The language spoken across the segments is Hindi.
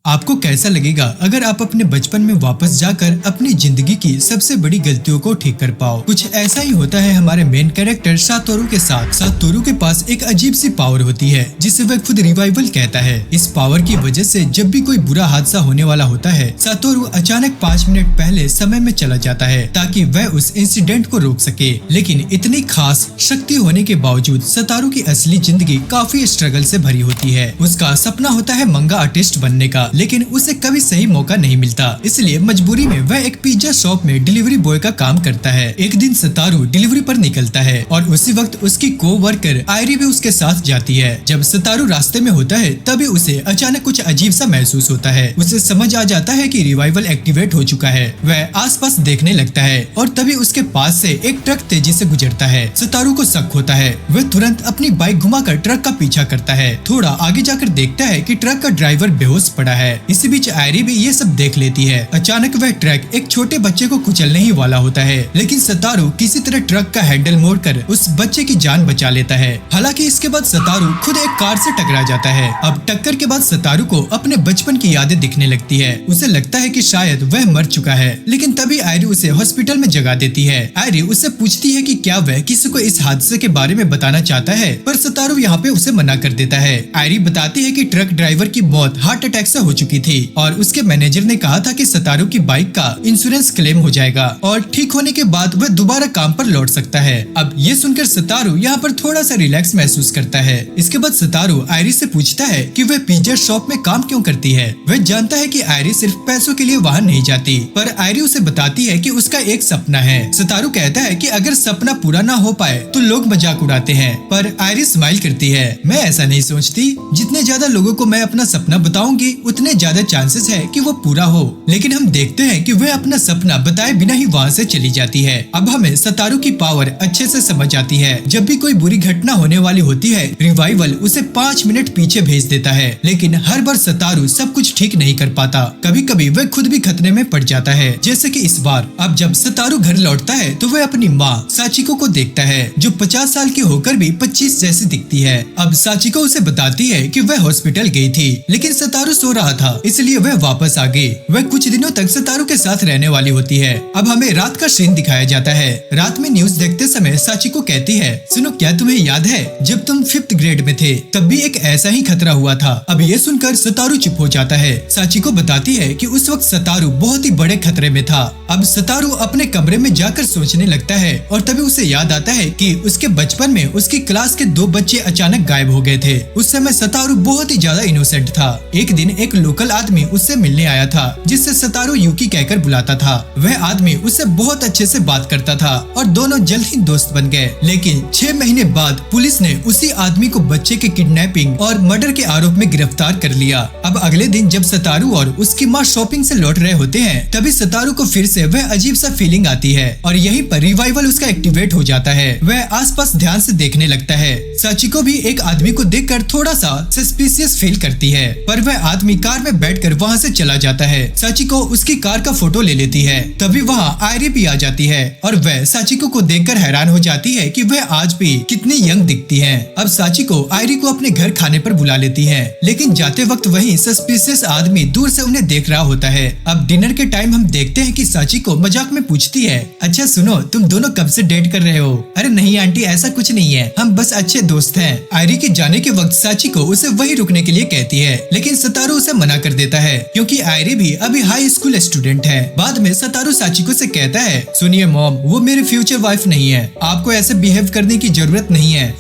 आपको कैसा लगेगा अगर आप अपने बचपन में वापस जाकर अपनी जिंदगी की सबसे बड़ी गलतियों को ठीक कर पाओ। कुछ ऐसा ही होता है हमारे मेन कैरेक्टर सातोरू के साथ। सातोरू के पास एक अजीब सी पावर होती है जिसे वह खुद रिवाइवल कहता है। इस पावर की वजह से जब भी कोई बुरा हादसा होने वाला होता है, सातोरू अचानक 5 मिनट पहले समय में चला जाता है ताकि वह उस इंसिडेंट को रोक सके। लेकिन इतनी खास शक्ति होने के बावजूद सातोरू की असली जिंदगी काफी स्ट्रगल से भरी होती है। उसका सपना होता है मंगा आर्टिस्ट बनने का, लेकिन उसे कभी सही मौका नहीं मिलता, इसलिए मजबूरी में वह एक पिज्जा शॉप में डिलीवरी बॉय का काम करता है। एक दिन सातोरू डिलीवरी पर निकलता है और उसी वक्त उसकी को-वर्कर आयरी भी उसके साथ जाती है। जब सातोरू रास्ते में होता है तभी उसे अचानक कुछ अजीब सा महसूस होता है। उसे समझ आ जाता है कि रिवाइवल एक्टिवेट हो चुका है। वह आसपास देखने लगता है और तभी उसके पास से एक ट्रक तेजी से गुजरता है। सातोरू को शक होता है। वह तुरंत अपनी बाइक घुमाकर ट्रक का पीछा करता है। थोड़ा आगे जाकर देखता है कि ट्रक का ड्राइवर बेहोश पड़ा है। इसी बीच आयरी भी ये सब देख लेती है। अचानक वह ट्रक एक छोटे बच्चे को कुचलने ही वाला होता है, लेकिन सातोरू किसी तरह ट्रक का हैंडल मोड़कर उस बच्चे की जान बचा लेता है। हालांकि इसके बाद सातोरू खुद एक कार से टकरा जाता है। अब टक्कर के बाद सातोरू को अपने बचपन की यादें दिखने लगती है। उसे लगता है कि शायद वह मर चुका है, लेकिन तभी आयरी उसे हॉस्पिटल में जगा देती है। आयरी उससे पूछती है कि क्या वह किसी को इस हादसे के बारे में बताना चाहता है, पर सातोरू यहाँ पे उसे मना कर देता है। आयरी बताती है कि ट्रक ड्राइवर की मौत हार्ट अटैक से हो चुकी थी और उसके मैनेजर ने कहा था कि सातोरू की बाइक का इंश्योरेंस क्लेम हो जाएगा और ठीक होने के बाद वह दोबारा काम पर लौट सकता है। अब ये सुनकर सातोरू यहाँ पर थोड़ा सा रिलैक्स महसूस करता है। इसके बाद सातोरू आयरी से पूछता है कि वह पिज्जा शॉप में काम क्यों करती है। वह जानता है कि आयरी सिर्फ पैसों के लिए वहाँ नहीं जाती, पर आयरी उसे बताती है कि उसका एक सपना है। सातोरू कहता है कि अगर सपना पूरा ना हो पाए तो लोग मजाक उड़ाते हैं, पर आयरी स्माइल करती है। मैं ऐसा नहीं सोचती, जितने ज्यादा लोगों को मैं अपना सपना बताऊंगी उतने ज्यादा चांसेस है कि वो पूरा हो। लेकिन हम देखते हैं कि वह अपना सपना बताए बिना ही वहाँ से चली जाती है। अब हमें सातोरू की पावर अच्छे से समझ आती है। जब भी कोई बुरी घटना होने वाली होती है, रिवाइवल उसे 5 मिनट पीछे भेज देता है, लेकिन हर बार सातोरू सब कुछ ठीक नहीं कर पाता। कभी कभी वह खुद भी खतरे में पड़ जाता है, जैसे कि इस बार। अब जब सातोरू घर लौटता है तो वह अपनी माँ साचिको को देखता है, जो 50 साल की होकर भी 25 जैसी दिखती है। अब साचिको उसे बताती है कि वह हॉस्पिटल गई थी, लेकिन सातोरू सो रहा था, इसलिए वह वापस आ गई। वह कुछ दिनों तक सातोरू के साथ रहने वाली होती है। अब हमें रात का सीन दिखाया जाता है। रात में न्यूज देखते समय साचिको कहती है, सुनो, क्या तुम्हें याद है जब तुम 5th ग्रेड में थे तब भी एक ऐसा ही खतरा हुआ था। अब ये सुनकर सातोरू चुप हो जाता है। साचिको बताती है कि उस वक्त सातोरू बहुत ही बड़े खतरे में था। अब सातोरू अपने कमरे में जाकर सोचने लगता है और तभी उसे याद आता है कि उसके बचपन में उसकी क्लास के 2 बच्चे अचानक गायब हो गए थे। उस समय सातोरू बहुत ही ज्यादा इनोसेंट था। एक दिन एक लोकल आदमी उससे मिलने आया था, जिससे सातोरू यूकी कहकर बुलाता था। वह आदमी उससे बहुत अच्छे से बात करता था और दोनों जल्द ही दोस्त बन गए। लेकिन 6 महीने बाद पुलिस ने उसी आदमी को बच्चे के किडनैपिंग और मर्डर के आरोप में गिरफ्तार कर लिया। अब अगले दिन जब सातोरू और उसकी माँ शॉपिंग से लौट रहे होते हैं, तभी सातोरू को फिर से वह अजीब सा फीलिंग आती है और यहीं पर रिवाइवल उसका एक्टिवेट हो जाता है। वह आसपास ध्यान से देखने लगता है। साचिको भी एक आदमी को देखकर थोड़ा सा सस्पिशियस फील करती है, पर वह आदमी कार में बैठकर वहाँ से चला जाता है। साचिको उसकी कार का फोटो ले लेती है। तभी वहाँ आयरी भी आ जाती है और वह साचिको को देखकर हैरान हो जाती है कि वह आज भी कितनी यंग दिखती है। अब साचिको आयरी को अपने घर खाने पर बुला लेती है, लेकिन जाते वक्त वही सस्पिशियस आदमी दूर से उन्हें देख रहा होता है। अब डिनर के टाइम हम देखते हैं कि साचिको मजाक में पूछती है, अच्छा सुनो, तुम दोनों कब से डेट कर रहे हो? अरे नहीं आंटी, ऐसा कुछ नहीं है, हम बस अच्छे दोस्त हैं। आयरी के जाने के वक्त साचिको उसे वही रुकने के लिए कहती है, लेकिन सातोरू उसे मना कर देता है क्योंकि आयरी भी अभी हाई स्कूल स्टूडेंट है। बाद में सातोरू साचिको से कहता है, सुनिए मॉम, वो मेरी फ्यूचर वाइफ नहीं है, आपको ऐसे बिहेव करने की जरूरत नहीं है।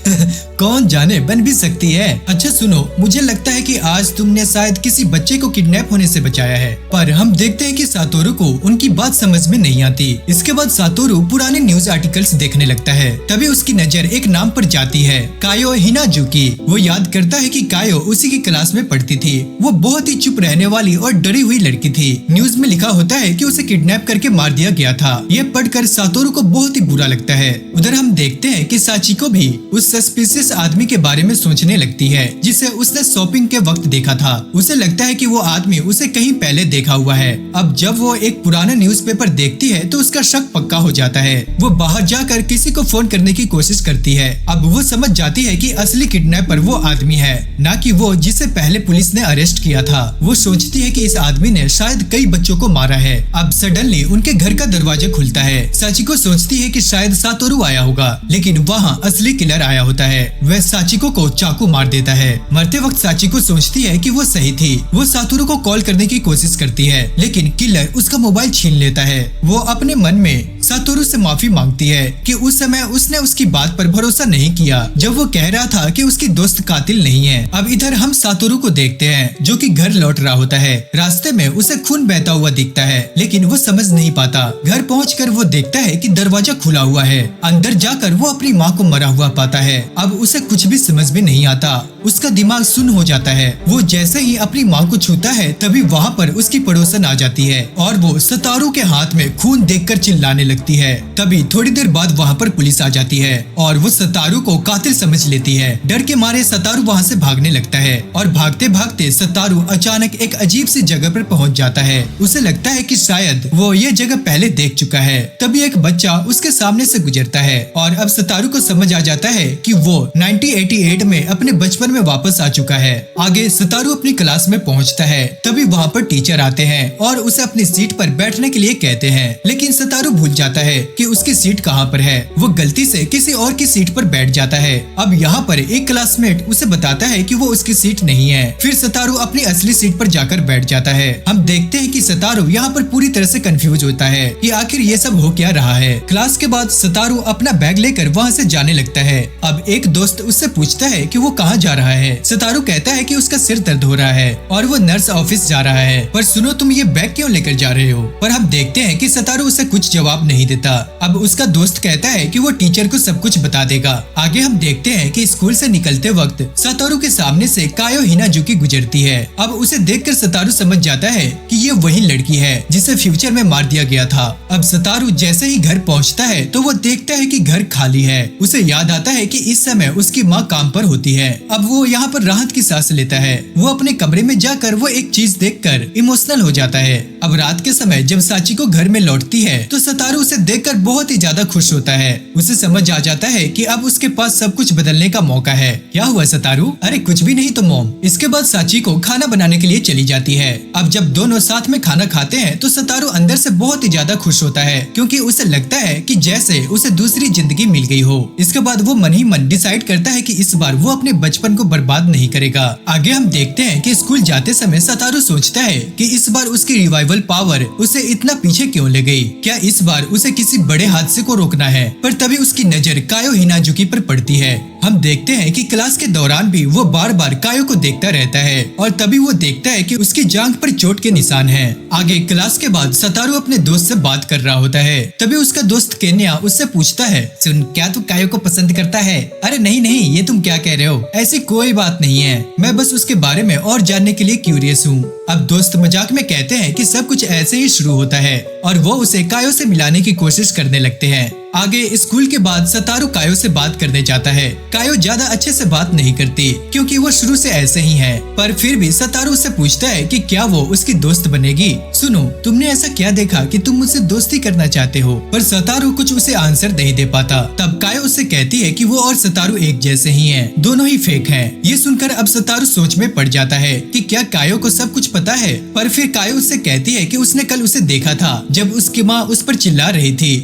कौन जाने, बन भी सकती है। अच्छा सुनो, मुझे लगता है कि आज तुमने शायद किसी बच्चे को किडनैप होने से बचाया है। पर हम देखते हैं कि सातोरू को उनकी बात समझ में नहीं आती। इसके बाद सातोरू पुराने न्यूज आर्टिकल्स देखने लगता है। तभी उसकी नजर एक नाम पर जाती है, कायो हिनाजुकी। वो याद करता है कि कायो उसी की क्लास में पढ़ती थी। वो बहुत ही चुप रहने वाली और डरी हुई लड़की थी। न्यूज में लिखा होता है कि उसे किडनैप करके मार दिया गया था। ये पढ़कर सातोरू को बहुत ही बुरा लगता है। उधर हम देखते हैं कि साचिको भी उस सस्पिशियस आदमी के बारे में सोचने लगती है जिसे उसने शॉपिंग के वक्त देखा था। उसे लगता है कि वो आदमी उसे कहीं पहले देखा हुआ है। अब जब वो एक पुराना न्यूज़पेपर देखती है तो उसका शक पक्का हो जाता है। वो बाहर जाकर किसी को फोन करने की कोशिश करती है। अब वो समझ जाती है कि असली किडनैपर वो आदमी है, ना कि वो जिसे पहले पुलिस ने अरेस्ट किया था। वो सोचती है कि इस आदमी ने शायद कई बच्चों को मारा है। अब सडनली उनके घर का दरवाजा खुलता है। साचिको सोचती है कि शायद सातोरू आया होगा, लेकिन वहाँ असली किलर आया होता है। वह साचिको को चाकू मार देता है। मरते वक्त साचिको सोचती है कि वो सही थी। वो सातोरू को कॉल करने की कोशिश करती है, लेकिन किलर उसका मोबाइल छीन लेता है। वो अपने मन में सातोरू से माफी मांगती है कि उस समय उसने उसकी बात पर भरोसा नहीं किया जब वो कह रहा था कि उसकी दोस्त कातिल नहीं है। अब इधर हम सातोरू को देखते हैं जो कि घर लौट रहा होता है। रास्ते में उसे खून बहता हुआ दिखता है, लेकिन वो समझ नहीं पाता। घर पहुंचकर वो देखता है कि दरवाजा खुला हुआ है। अंदर जाकर वो अपनी माँ को मरा हुआ पाता है। अब उसे कुछ भी समझ में नहीं आता। उसका दिमाग सुन्न हो जाता है। वो जैसे ही अपनी माँ को छूता है तभी वहाँ पर उसकी पड़ोसन आ जाती है और वो सतारू के हाथ में खून देखकर चिल्लाने लगती है। तभी थोड़ी देर बाद वहाँ पर पुलिस आ जाती है और वो सतारू को कातिल समझ लेती है। डर के मारे सतारू वहाँ से भागने लगता है और भागते भागते सतारू अचानक एक अजीब सी जगह पर पहुँच जाता है। उसे लगता है कि शायद वो ये जगह पहले देख चुका है। तभी एक बच्चा उसके सामने से गुजरता है और अब सतारू को समझ आ जाता है कि वो 1988 में अपने बचपन में वापस आ चुका है। आगे सतारू अपनी क्लास में पहुंचता है। तभी वहाँ पर टीचर आते हैं और उसे अपनी सीट पर बैठने के लिए कहते हैं, लेकिन सतारू भूल जाता है कि उसकी सीट कहाँ पर है। वो गलती से किसी और की सीट पर बैठ जाता है। अब यहाँ पर एक क्लासमेट उसे बताता है कि वो उसकी सीट नहीं है। फिर सतारू अपनी असली सीट पर जाकर बैठ जाता है। हम देखते हैं कि सतारू यहाँ पर पूरी तरह से कंफ्यूज होता है कि आखिर ये सब हो क्या रहा है। क्लास के बाद सतारू अपना बैग लेकर वहाँ से जाने लगता है। अब एक दोस्त उससे पूछता है कि वो कहाँ जा रहा है। सतारू कहता है कि उसका सिर दर्द हो रहा है और वो नर्स ऑफिस जा रहा है। पर सुनो, तुम ये बैग क्यों लेकर जा रहे हो? पर हम देखते हैं कि सतारू उसे कुछ जवाब नहीं देता। अब उसका दोस्त कहता है कि वो टीचर को सब कुछ बता देगा। आगे हम देखते हैं कि स्कूल से निकलते वक्त सतारू के सामने से कायो हिनाजुकी गुजरती है। अब उसे देखकर सतारू समझ जाता है कि ये वही लड़की है जिसे फ्यूचर में मार दिया गया था। अब सतारू जैसे ही घर पहुंचता है तो वो देखता है कि घर खाली है। उसे याद आता है कि इस समय उसकी माँ काम पर होती है। अब वो यहाँ पर राहत की सांस लेता है। वो अपने कमरे में जाकर वो एक चीज देखकर इमोशनल हो जाता है। अब रात के समय जब साचिको घर में लौटती है तो सतारू उसे देखकर बहुत ही ज्यादा खुश होता है। उसे समझ आ जाता है कि अब उसके पास सब कुछ बदलने का मौका है। क्या हुआ सतारू? अरे कुछ भी नहीं तो मॉम। इसके बाद साचिको खाना बनाने के लिए चली जाती है। अब जब दोनों साथ में खाना खाते हैं तो सतारू अंदर से बहुत ही ज्यादा खुश होता है, क्योंकि उसे लगता है कि जैसे उसे दूसरी जिंदगी मिल गई हो। इसके बाद वो मन ही मन डिसाइड करता है कि इस बार वो अपने बचपन को बर्बाद नहीं करेगा। आगे हम देखते हैं कि स्कूल जाते समय सतारू सोचता है कि इस बार उसकी रिवाइवल पावर उसे इतना पीछे क्यों ले गई। क्या इस बार उसे किसी बड़े हादसे को रोकना है? पर तभी उसकी नजर कायो हिनाजुकी पर पड़ती है। हम देखते हैं कि क्लास के दौरान भी वो बार बार कायो को देखता रहता है और तभी वो देखता है कि उसकी जांघ पर चोट के निशान हैं। आगे क्लास के बाद सतारू अपने दोस्त से बात कर रहा होता है। तभी उसका दोस्त केन्या उससे पूछता है, सुन, क्या तू कायो को पसंद करता है? अरे नहीं नहीं, ये तुम क्या कह रहे हो? ऐसी कोई बात नहीं है, मैं बस उसके बारे में और जानने के लिए क्यूरियस हूँ। अब दोस्त मजाक में कहते हैं कि सब कुछ ऐसे ही शुरू होता है और वो उसे कायो से मिलाने की कोशिश करने लगते हैं। आगे स्कूल के बाद सतारू कायो से बात करने जाता है। कायो ज्यादा अच्छे से बात नहीं करती क्योंकि वो शुरू से ऐसे ही है, पर फिर भी सतारू उससे पूछता है कि क्या वो उसकी दोस्त बनेगी। सुनो, तुमने ऐसा क्या देखा कि तुम मुझसे दोस्ती करना चाहते हो? पर सतारू कुछ उसे आंसर नहीं दे पाता। तब कायो उससे कहती है कि वो और सतारू एक जैसे ही हैं, दोनों ही फेक हैं। ये सुनकर अब सतारू सोच में पड़ जाता है कि क्या कायो को सब कुछ पता है। पर फिर कायो उससे कहती है कि उसने कल उसे देखा था जब उसकी माँ उस पर चिल्ला रही थी।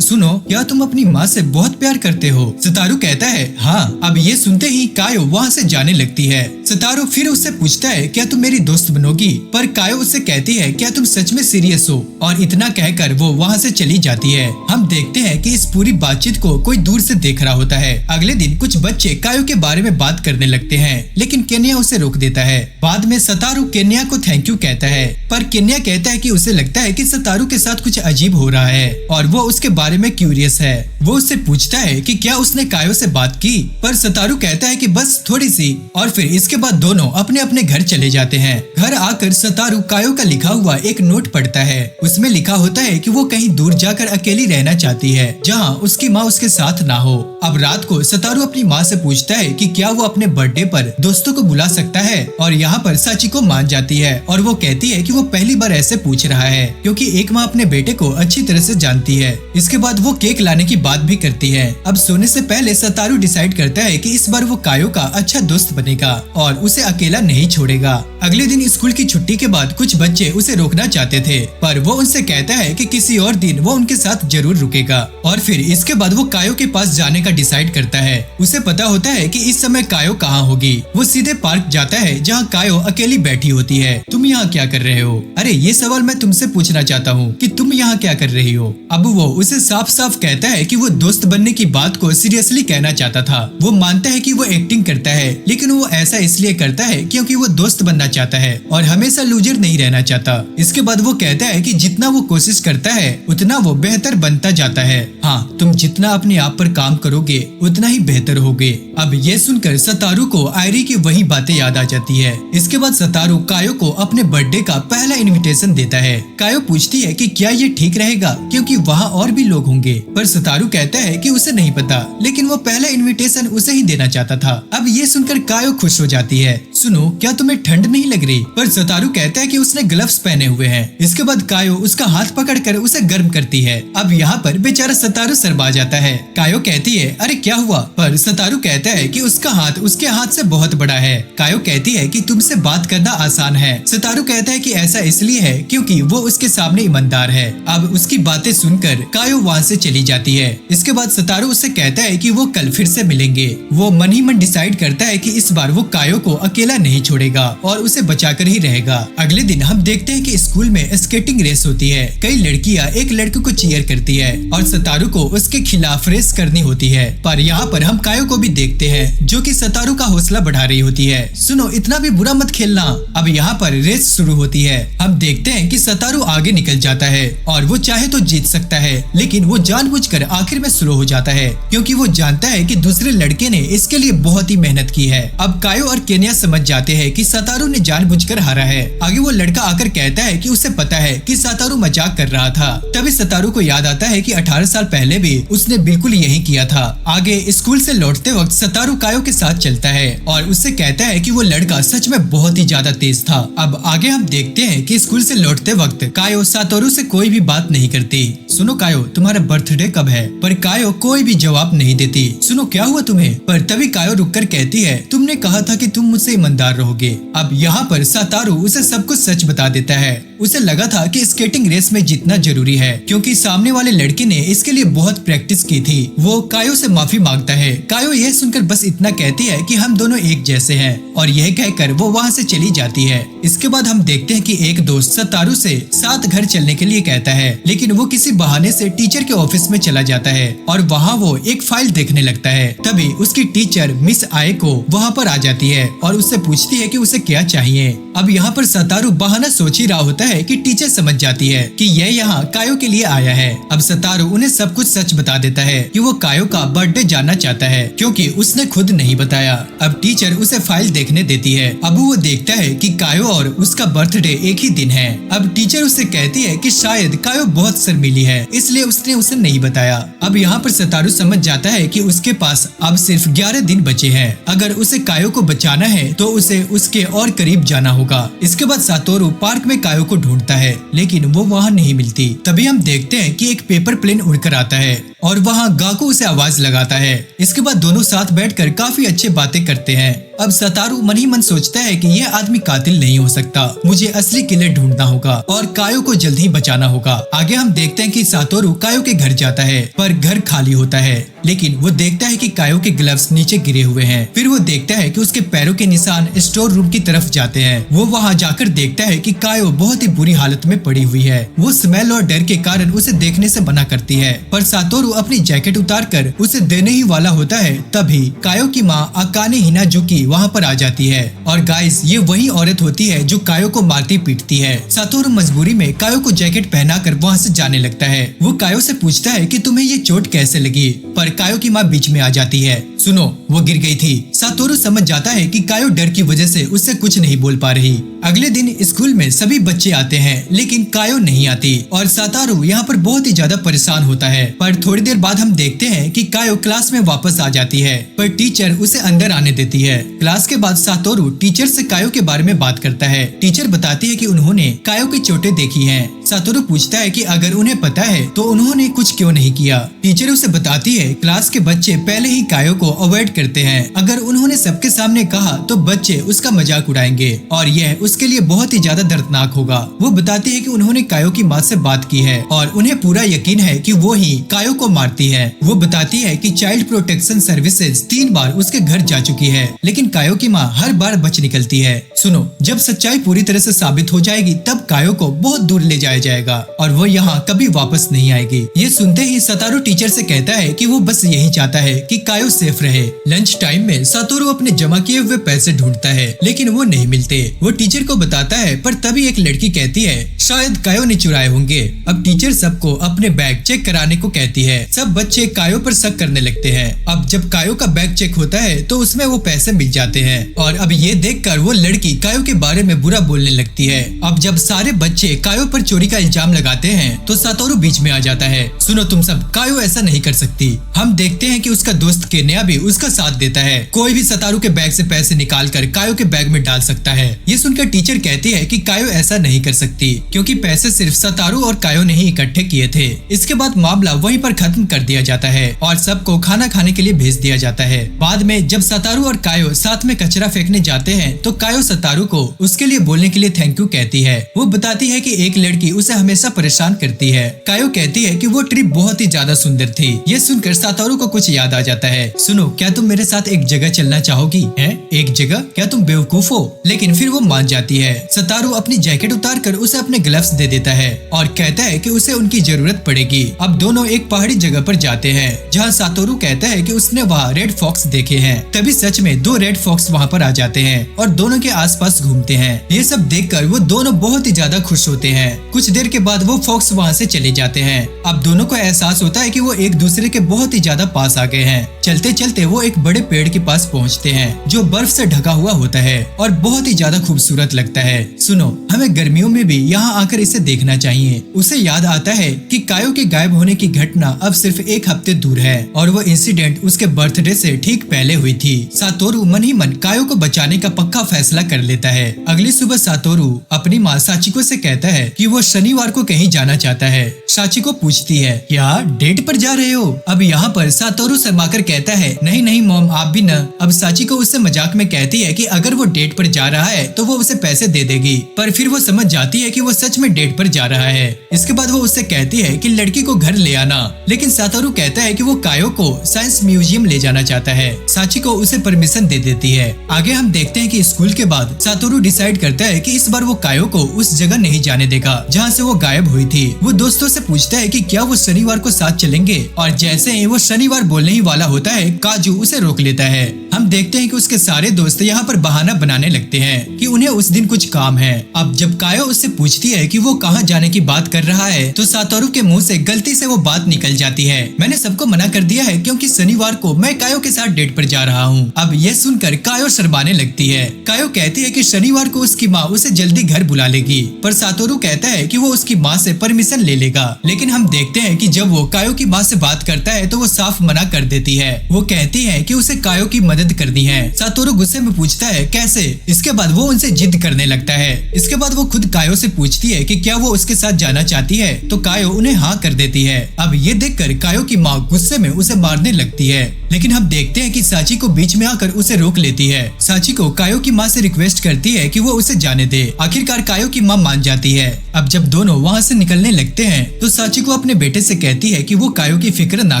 सुनो, क्या तुम अपनी माँ से बहुत प्यार करते हो? सतारू कहता है हाँ। अब ये सुनते ही कायो वहाँ से जाने लगती है। सतारू फिर उससे पूछता है, क्या तुम मेरी दोस्त बनोगी? पर कायो उससे कहती है, क्या तुम सच में सीरियस हो? और इतना कहकर वो वहाँ से चली जाती है। हम देखते हैं कि इस पूरी बातचीत को कोई दूर से देख रहा होता है। अगले दिन कुछ बच्चे कायो के बारे में बात करने लगते हैं, लेकिन केन्या उसे रोक देता है। बाद में सतारू केन्या को थैंक यू कहता है, पर केन्या कहता है कि उसे लगता है कि सतारू के साथ कुछ अजीब हो रहा है और वो उसके बारे में क्यूरियस है। वो उससे पूछता है कि क्या उसने कायो से बात की, पर सतारू कहता है कि बस थोड़ी सी। और फिर इसके बाद दोनों अपने अपने घर चले जाते हैं। घर आकर सतारू कायो का लिखा हुआ एक नोट पढ़ता है। उसमें लिखा होता है कि वो कहीं दूर जाकर अकेली रहना चाहती है, जहाँ उसकी माँ उसके साथ ना हो। अब रात को सतारू अपनी माँ से पूछता है कि क्या वो अपने बर्थडे पर दोस्तों को बुला सकता है, और यहाँ पर साचिको मान जाती जाती है और वो कहती है कि वो पहली बार ऐसे पूछ रहा है क्योंकि एक माँ अपने बेटे को अच्छी तरह से जानती है। इसके बाद वो केक लाने की बात भी करती है। अब सोने से पहले सतारू डिसाइड करता है कि इस बार वो कायो का अच्छा दोस्त बनेगा और उसे अकेला नहीं छोड़ेगा। अगले दिन स्कूल की छुट्टी के बाद कुछ बच्चे उसे रोकना चाहते थे, पर वो उनसे कहता है कि किसी और दिन वो उनके साथ जरूर रुकेगा। और फिर इसके बाद वो कायो के पास जाने का डिसाइड करता है। उसे पता होता है कि इस समय कायो कहाँ होगी। वो सीधे पार्क जाता है जहाँ कायो अकेली बैठी होती है। तुम यहाँ क्या कर रहे हो? अरे ये सवाल मैं तुमसे पूछना चाहता हूँ कि तुम यहाँ क्या कर रही हो? अब वो उसे साफ साफ कहता है कि वो दोस्त बनने की बात को सीरियसली कहना चाहता था। वो मानता है कि वो एक्टिंग करता है, लेकिन वो ऐसा इसलिए करता है क्योंकि वो दोस्त बनना चाहता है और हमेशा लूजर नहीं रहना चाहता। इसके बाद वो कहता है कि जितना वो कोशिश करता है उतना वो बेहतर बनता जाता है। हाँ, तुम जितना अपने आप पर काम करोगे उतना ही बेहतर होगे। अब ये सुनकर सतारू को आयरी की वही बातें याद आ जाती है। इसके बाद सतारू कायो को अपने बर्थडे का पहला इनविटेशन देता है। कायो पूछती है कि क्या ये ठीक रहेगा क्योंकि वहाँ और भी लोग होंगे, पर सतारू कहता है कि उसे नहीं पता, लेकिन वो पहला इनविटेशन उसे ही देना चाहता था। अब ये सुनकर कायो खुश हो जाती है। सुनो, क्या तुम्हें ठंड नहीं लग रही? पर सतारू कहता है कि उसने ग्लव्स पहने हुए हैं। इसके बाद कायो उसका हाथ पकड़कर उसे गर्म करती है। अब यहाँ पर बेचारा सतारू शर्मा जाता है। कायो कहती है अरे क्या हुआ? पर सतारू कहता है कि उसका हाथ उसके हाथ से बहुत बड़ा है। कायो कहती है कि तुमसे बात करना आसान है। सतारू कहता है कि ऐसा इसलिए है क्योंकि वो उसके सामने ईमानदार है। अब उसकी बातें सुनकर कायो वहाँ से चली जाती है। इसके बाद सतारू उससे कहता है कि वो कल फिर से मिलेंगे। वो मन ही मन डिसाइड करता है कि इस बार वो कायो को अकेला नहीं छोड़ेगा और उसे बचाकर ही रहेगा। अगले दिन हम देखते हैं कि स्कूल में स्केटिंग रेस होती है। कई लड़कियां एक लड़के को चीयर करती है और सतारू को उसके खिलाफ रेस करनी होती है। पर यहाँ पर हम कायो को भी देखते हैं जो कि सतारू का हौसला बढ़ा रही होती है। सुनो, इतना भी बुरा मत खेलना। अब यहाँ पर रेस शुरू होती है। हम देखते हैं कि सतारू आगे निकल जाता है और वो चाहे तो जीत सकता है, लेकिन वो जानबूझकर आखिर में स्लो हो जाता है क्योंकि वो जानता है कि दूसरे लड़के ने इसके लिए बहुत ही मेहनत की है। अब कायो और केन्या समझ जाते हैं कि सतारू ने जानबूझकर हारा है। आगे वो लड़का आकर कहता है कि उसे पता है कि सतारू मजाक कर रहा था। तभी सतारू को याद आता है कि 18 साल पहले भी उसने बिल्कुल यही किया था। आगे स्कूल से लौटते वक्त सतारू कायो के साथ चलता है और उससे कहता है कि वो लड़का सच में बहुत ही ज्यादा तेज था। अब आगे हम देखते हैं कि स्कूल से लौटते वक्त कायो सतारू से कोई भी बात नहीं करती। सुनो कायो, तुम्हारा बर्थडे कब है? पर कायो कोई भी जवाब नहीं देती। सुनो, क्या हुआ तुम्हें? पर तभी कायो रुककर कहती है तुमने कहा था कि तुम मुझसे ईमानदार रहोगे। अब यहाँ पर सतारू उसे सब कुछ सच बता देता है। उसे लगा था कि स्केटिंग रेस में जीतना जरूरी है क्योंकि सामने वाले लड़के ने इसके लिए बहुत प्रैक्टिस की थी। वो कायो से माफी मांगता है। कायो यह सुनकर बस इतना कहती है कि हम दोनों एक जैसे हैं और यह कहकर वो वहाँ से चली जाती है। इसके बाद हम देखते हैं कि एक दोस्त सतारू से साथ घर चलने के लिए कहता है, लेकिन वो किसी बहाने से टीचर के ऑफिस में चला जाता है और वहाँ वो एक फाइल देखने लगता है। तभी उसकी टीचर मिस आए को वहाँ पर आ जाती है और उससे पूछती है कि उसे क्या चाहिए। अब यहाँ पर सतारू बहाना सोच ही रहा होता है कि टीचर समझ जाती है कि यह यहाँ कायो के लिए आया है। अब सतारू उन्हें सब कुछ सच बता देता है कि वो कायो का बर्थडे जानना चाहता है क्योंकि उसने खुद नहीं बताया। अब टीचर उसे फाइल देखने देती है। अब वो देखता है कि कायो और उसका बर्थडे एक ही दिन है। अब टीचर उसे कहती है कि शायद कायो बहुत शर्मीली है इसलिए उसने उसे नहीं बताया। अब यहाँ पर सतारू समझ जाता है कि उसके पास अब सिर्फ 11 दिन बचे हैं। अगर उसे कायो को बचाना है तो उसे उसके और करीब जाना होगा। इसके बाद सातोरू पार्क में कायो को ढूंढता है, लेकिन वो वहाँ नहीं मिलती। तभी हम देखते हैं कि एक पेपर प्लेन उड़कर आता है और वहाँ गाकू उसे आवाज लगाता है। इसके बाद दोनों साथ बैठकर काफी अच्छी बातें करते हैं। अब सतारू मन ही मन सोचता है कि यह आदमी कातिल नहीं हो सकता, मुझे असली किलर ढूंढना होगा और कायो को जल्द ही बचाना होगा। आगे हम देखते हैं कि सातोरू कायो के घर जाता है, पर घर खाली होता है, लेकिन वो देखता है कि कायो के ग्लव्स नीचे गिरे हुए हैं। फिर वो देखता है कि उसके पैरों के निशान स्टोर रूम की तरफ जाते हैं। वो वहाँ जाकर देखता है कि कायो बहुत ही बुरी हालत में पड़ी हुई है। वो स्मेल और डर के कारण उसे देखने से मना करती है, पर सातोरू अपनी जैकेट उतारकर उसे देने ही वाला होता है। तभी कायो की माँ अकाने हिनाजुकी वहाँ पर आ जाती है और गाइस ये वही औरत होती है जो कायो को मारती पीटती है। सातोरू मजबूरी में कायो को जैकेट पहनाकर वहाँ से जाने लगता है। वो कायो से पूछता है कि तुम्हें ये चोट कैसे लगी, पर कायो की माँ बीच में आ जाती है। सुनो, वो गिर गई थी। सातोरू समझ जाता है कि कायो डर की वजह से उससे कुछ नहीं बोल पा रही। अगले दिन स्कूल में सभी बच्चे आते हैं लेकिन कायो नहीं आती और सातोरू यहाँ पर बहुत ही ज्यादा परेशान होता है। पर थोड़ी देर बाद हम देखते हैं कि कायो क्लास में वापस आ जाती है पर टीचर उसे अंदर आने देती है। क्लास के बाद सातोरू टीचर से कायो के बारे में बात करता है। टीचर बताती है कि उन्होंने कायो की चोटें देखी हैं। सातोरू पूछता है कि अगर उन्हें पता है तो उन्होंने कुछ क्यों नहीं किया। टीचर उसे बताती है क्लास के बच्चे पहले ही कायो को अवॉइड करते हैं। अगर उन्होंने सबके सामने कहा तो बच्चे उसका मजाक उड़ाएंगे और यह उसके लिए बहुत ही ज्यादा दर्दनाक होगा। वो बताती है कि उन्होंने कायो की माँ से बात की है और उन्हें पूरा यकीन है कि वो ही कायो को मारती है। वो बताती है कि चाइल्ड प्रोटेक्शन सर्विसेज 3 बार उसके घर जा चुकी है लेकिन कायो की माँ हर बार बच निकलती है। सुनो, जब सच्चाई पूरी तरह से साबित हो जाएगी तब कायो को बहुत दूर ले जाया जाएगा और वो यहाँ कभी वापस नहीं आएगी। ये सुनते ही सातोरू टीचर से कहता है कि वो बस यही चाहता है कि कायो सेफ रहे। लंच टाइम में सातोरू अपने जमा किए हुए पैसे ढूंढता है लेकिन वो नहीं मिलते। वो टीचर को बताता है पर तभी एक लड़की कहती है शायद कायो ने चुराए होंगे। अब टीचर सबको अपने बैग चेक कराने को कहती है। सब बच्चे कायो पर शक करने लगते हैं। अब जब कायो का बैग चेक होता है तो उसमें वो पैसे मिल जाते हैं और अब ये देखकर वो लड़की कायो के बारे में बुरा बोलने लगती है। अब जब सारे बच्चे कायो पर चोरी का इल्जाम लगाते हैं तो सातोरू बीच में आ जाता है। सुनो तुम सब, कायो ऐसा नहीं कर सकती। हम देखते हैं कि उसका दोस्त केन्या भी उसका साथ देता है। कोई भी सातोरू के बैग से पैसे निकाल कर कायो के बैग में डाल सकता है। ये सुनकर टीचर कहती है कि कायो ऐसा नहीं कर सकती क्योंकि पैसे सिर्फ सातोरू और कायो ने ही इकट्ठे किए थे। इसके बाद मामला वहीं पर खत्म कर दिया जाता है और सबको खाना खाने के लिए भेज दिया जाता है। बाद में जब सातोरू और कायो साथ में कचरा फेंकने जाते हैं तो कायो सातोरू को उसके लिए बोलने के लिए थैंक यू कहती है। वो बताती है कि एक लड़की उसे हमेशा परेशान करती है। कायो कहती है कि वो ट्रिप बहुत ही ज्यादा सुंदर थी। ये सुनकर सातोरू को कुछ याद आ जाता है। सुनो, क्या तुम मेरे साथ एक जगह चलना चाहोगी? हैं? एक जगह? क्या तुम बेवकूफ हो? लेकिन फिर वो मान जाती है। सातोरू अपनी जैकेट उतार कर उसे अपने ग्लव्स दे देता है और कहता है कि उसे उनकी जरूरत पड़ेगी। अब दोनों एक पहाड़ी जगह पर जाते हैं जहाँ सातोरू कहता है कि उसने वहाँ रेड फॉक्स देखे हैं। तभी सच में 2 रेड फॉक्स वहाँ पर आ जाते हैं और दोनों के आसपास घूमते हैं। ये सब देखकर वो दोनों बहुत ही ज्यादा खुश होते हैं। कुछ देर के बाद वो फॉक्स वहाँ से चले जाते हैं। अब दोनों को एहसास होता है कि वो एक दूसरे के बहुत ही ज्यादा पास आ गए हैं। चलते चलते वो एक बड़े पेड़ के पास पहुँचते हैं जो बर्फ से ढका हुआ होता है और बहुत ही ज्यादा खूबसूरत लगता है। सुनो, हमें गर्मियों में भी यहाँ आकर इसे देखना चाहिए। उसे याद आता है कि कायो के गायब होने की घटना अब सिर्फ 1 हफ्ते दूर है और वो इंसिडेंट उसके बर्थडे से ठीक पहले हुई थी। सातोरू मन ही मन कायो को बचाने का पक्का फैसला कर लेता है। अगली सुबह सातोरू अपनी माँ साचिको से कहता है कि वो शनिवार को कहीं जाना चाहता है। साचिको पूछती है, क्या डेट पर जा रहे हो? अब यहाँ पर सातोरू शर्माकर कहता है, नहीं नहीं मॉम, आप भी न। अब साचिको उससे मजाक में कहती है कि अगर वो डेट पर जा रहा है तो वो उसे पैसे दे देगी, पर फिर वो समझ जाती है कि वो सच में डेट पर जा रहा है। इसके बाद वो उससे कहती है कि लड़की को घर ले आना, लेकिन सातोरू कहता है कि वो कायो को साइंस म्यूजियम ले जाना चाहता है। साचिको उसे परमिशन दे देती है। आगे हम देखते हैं कि स्कूल के बाद सातोरू डिसाइड करता है कि इस बार वो कायो को उस जगह नहीं जाने देगा जहाँ से वो गायब हुई थी। वो दोस्तों से पूछता है कि क्या वो शनिवार को साथ चलेंगे और जैसे ही वो शनिवार बोलने ही वाला होता है काजू उसे रोक लेता है। हम देखते हैं कि उसके सारे दोस्त यहाँ पर बहाना बनाने लगते हैं कि उन्हें उस दिन कुछ काम है। अब जब कायो उससे पूछती है कि वो कहाँ जाने की बात कर रहा है तो सातोरू के मुंह से गलती से वो बात निकल जाती है, मैंने सबको मना कर दिया है क्योंकि शनिवार को मैं कायो के साथ डेट पर जा रहा हूँ। अब ये सुनकर कायो शर्माने लगती है। कायो कहती है कि शनिवार को उसकी माँ उसे जल्दी घर बुला लेगी, पर सातोरू कहता है कि वो उसकी माँ से परमिशन ले लेगा। लेकिन हम देखते हैं कि जब वो कायो की माँ से बात करता है तो वो साफ मना कर देती है। वो कहती है कि उसे कायो की मदद करनी है। सातोरू गुस्से में पूछता है कैसे? इसके बाद वो उनसे जिद करने लगता है। इसके बाद वो खुद कायो से पूछती है कि क्या वो उसके साथ जाना चाहती है, तो कायो उन्हें हाँ कर देती है। अब ये देखकर कायो की माँ गुस्से में उसे मारने लगती है, लेकिन हम देखते हैं कि साचिको बीच में आकर उसे रोक लेती है। साचिको कायो की माँ से रिक्वेस्ट करती है कि वो उसे जाने दे। आखिरकार कायो की माँ मान जाती है। अब जब दोनों वहाँ से निकलने लगते हैं तो साचिको अपने बेटे से कहती है कि वो कायो की फिक्र ना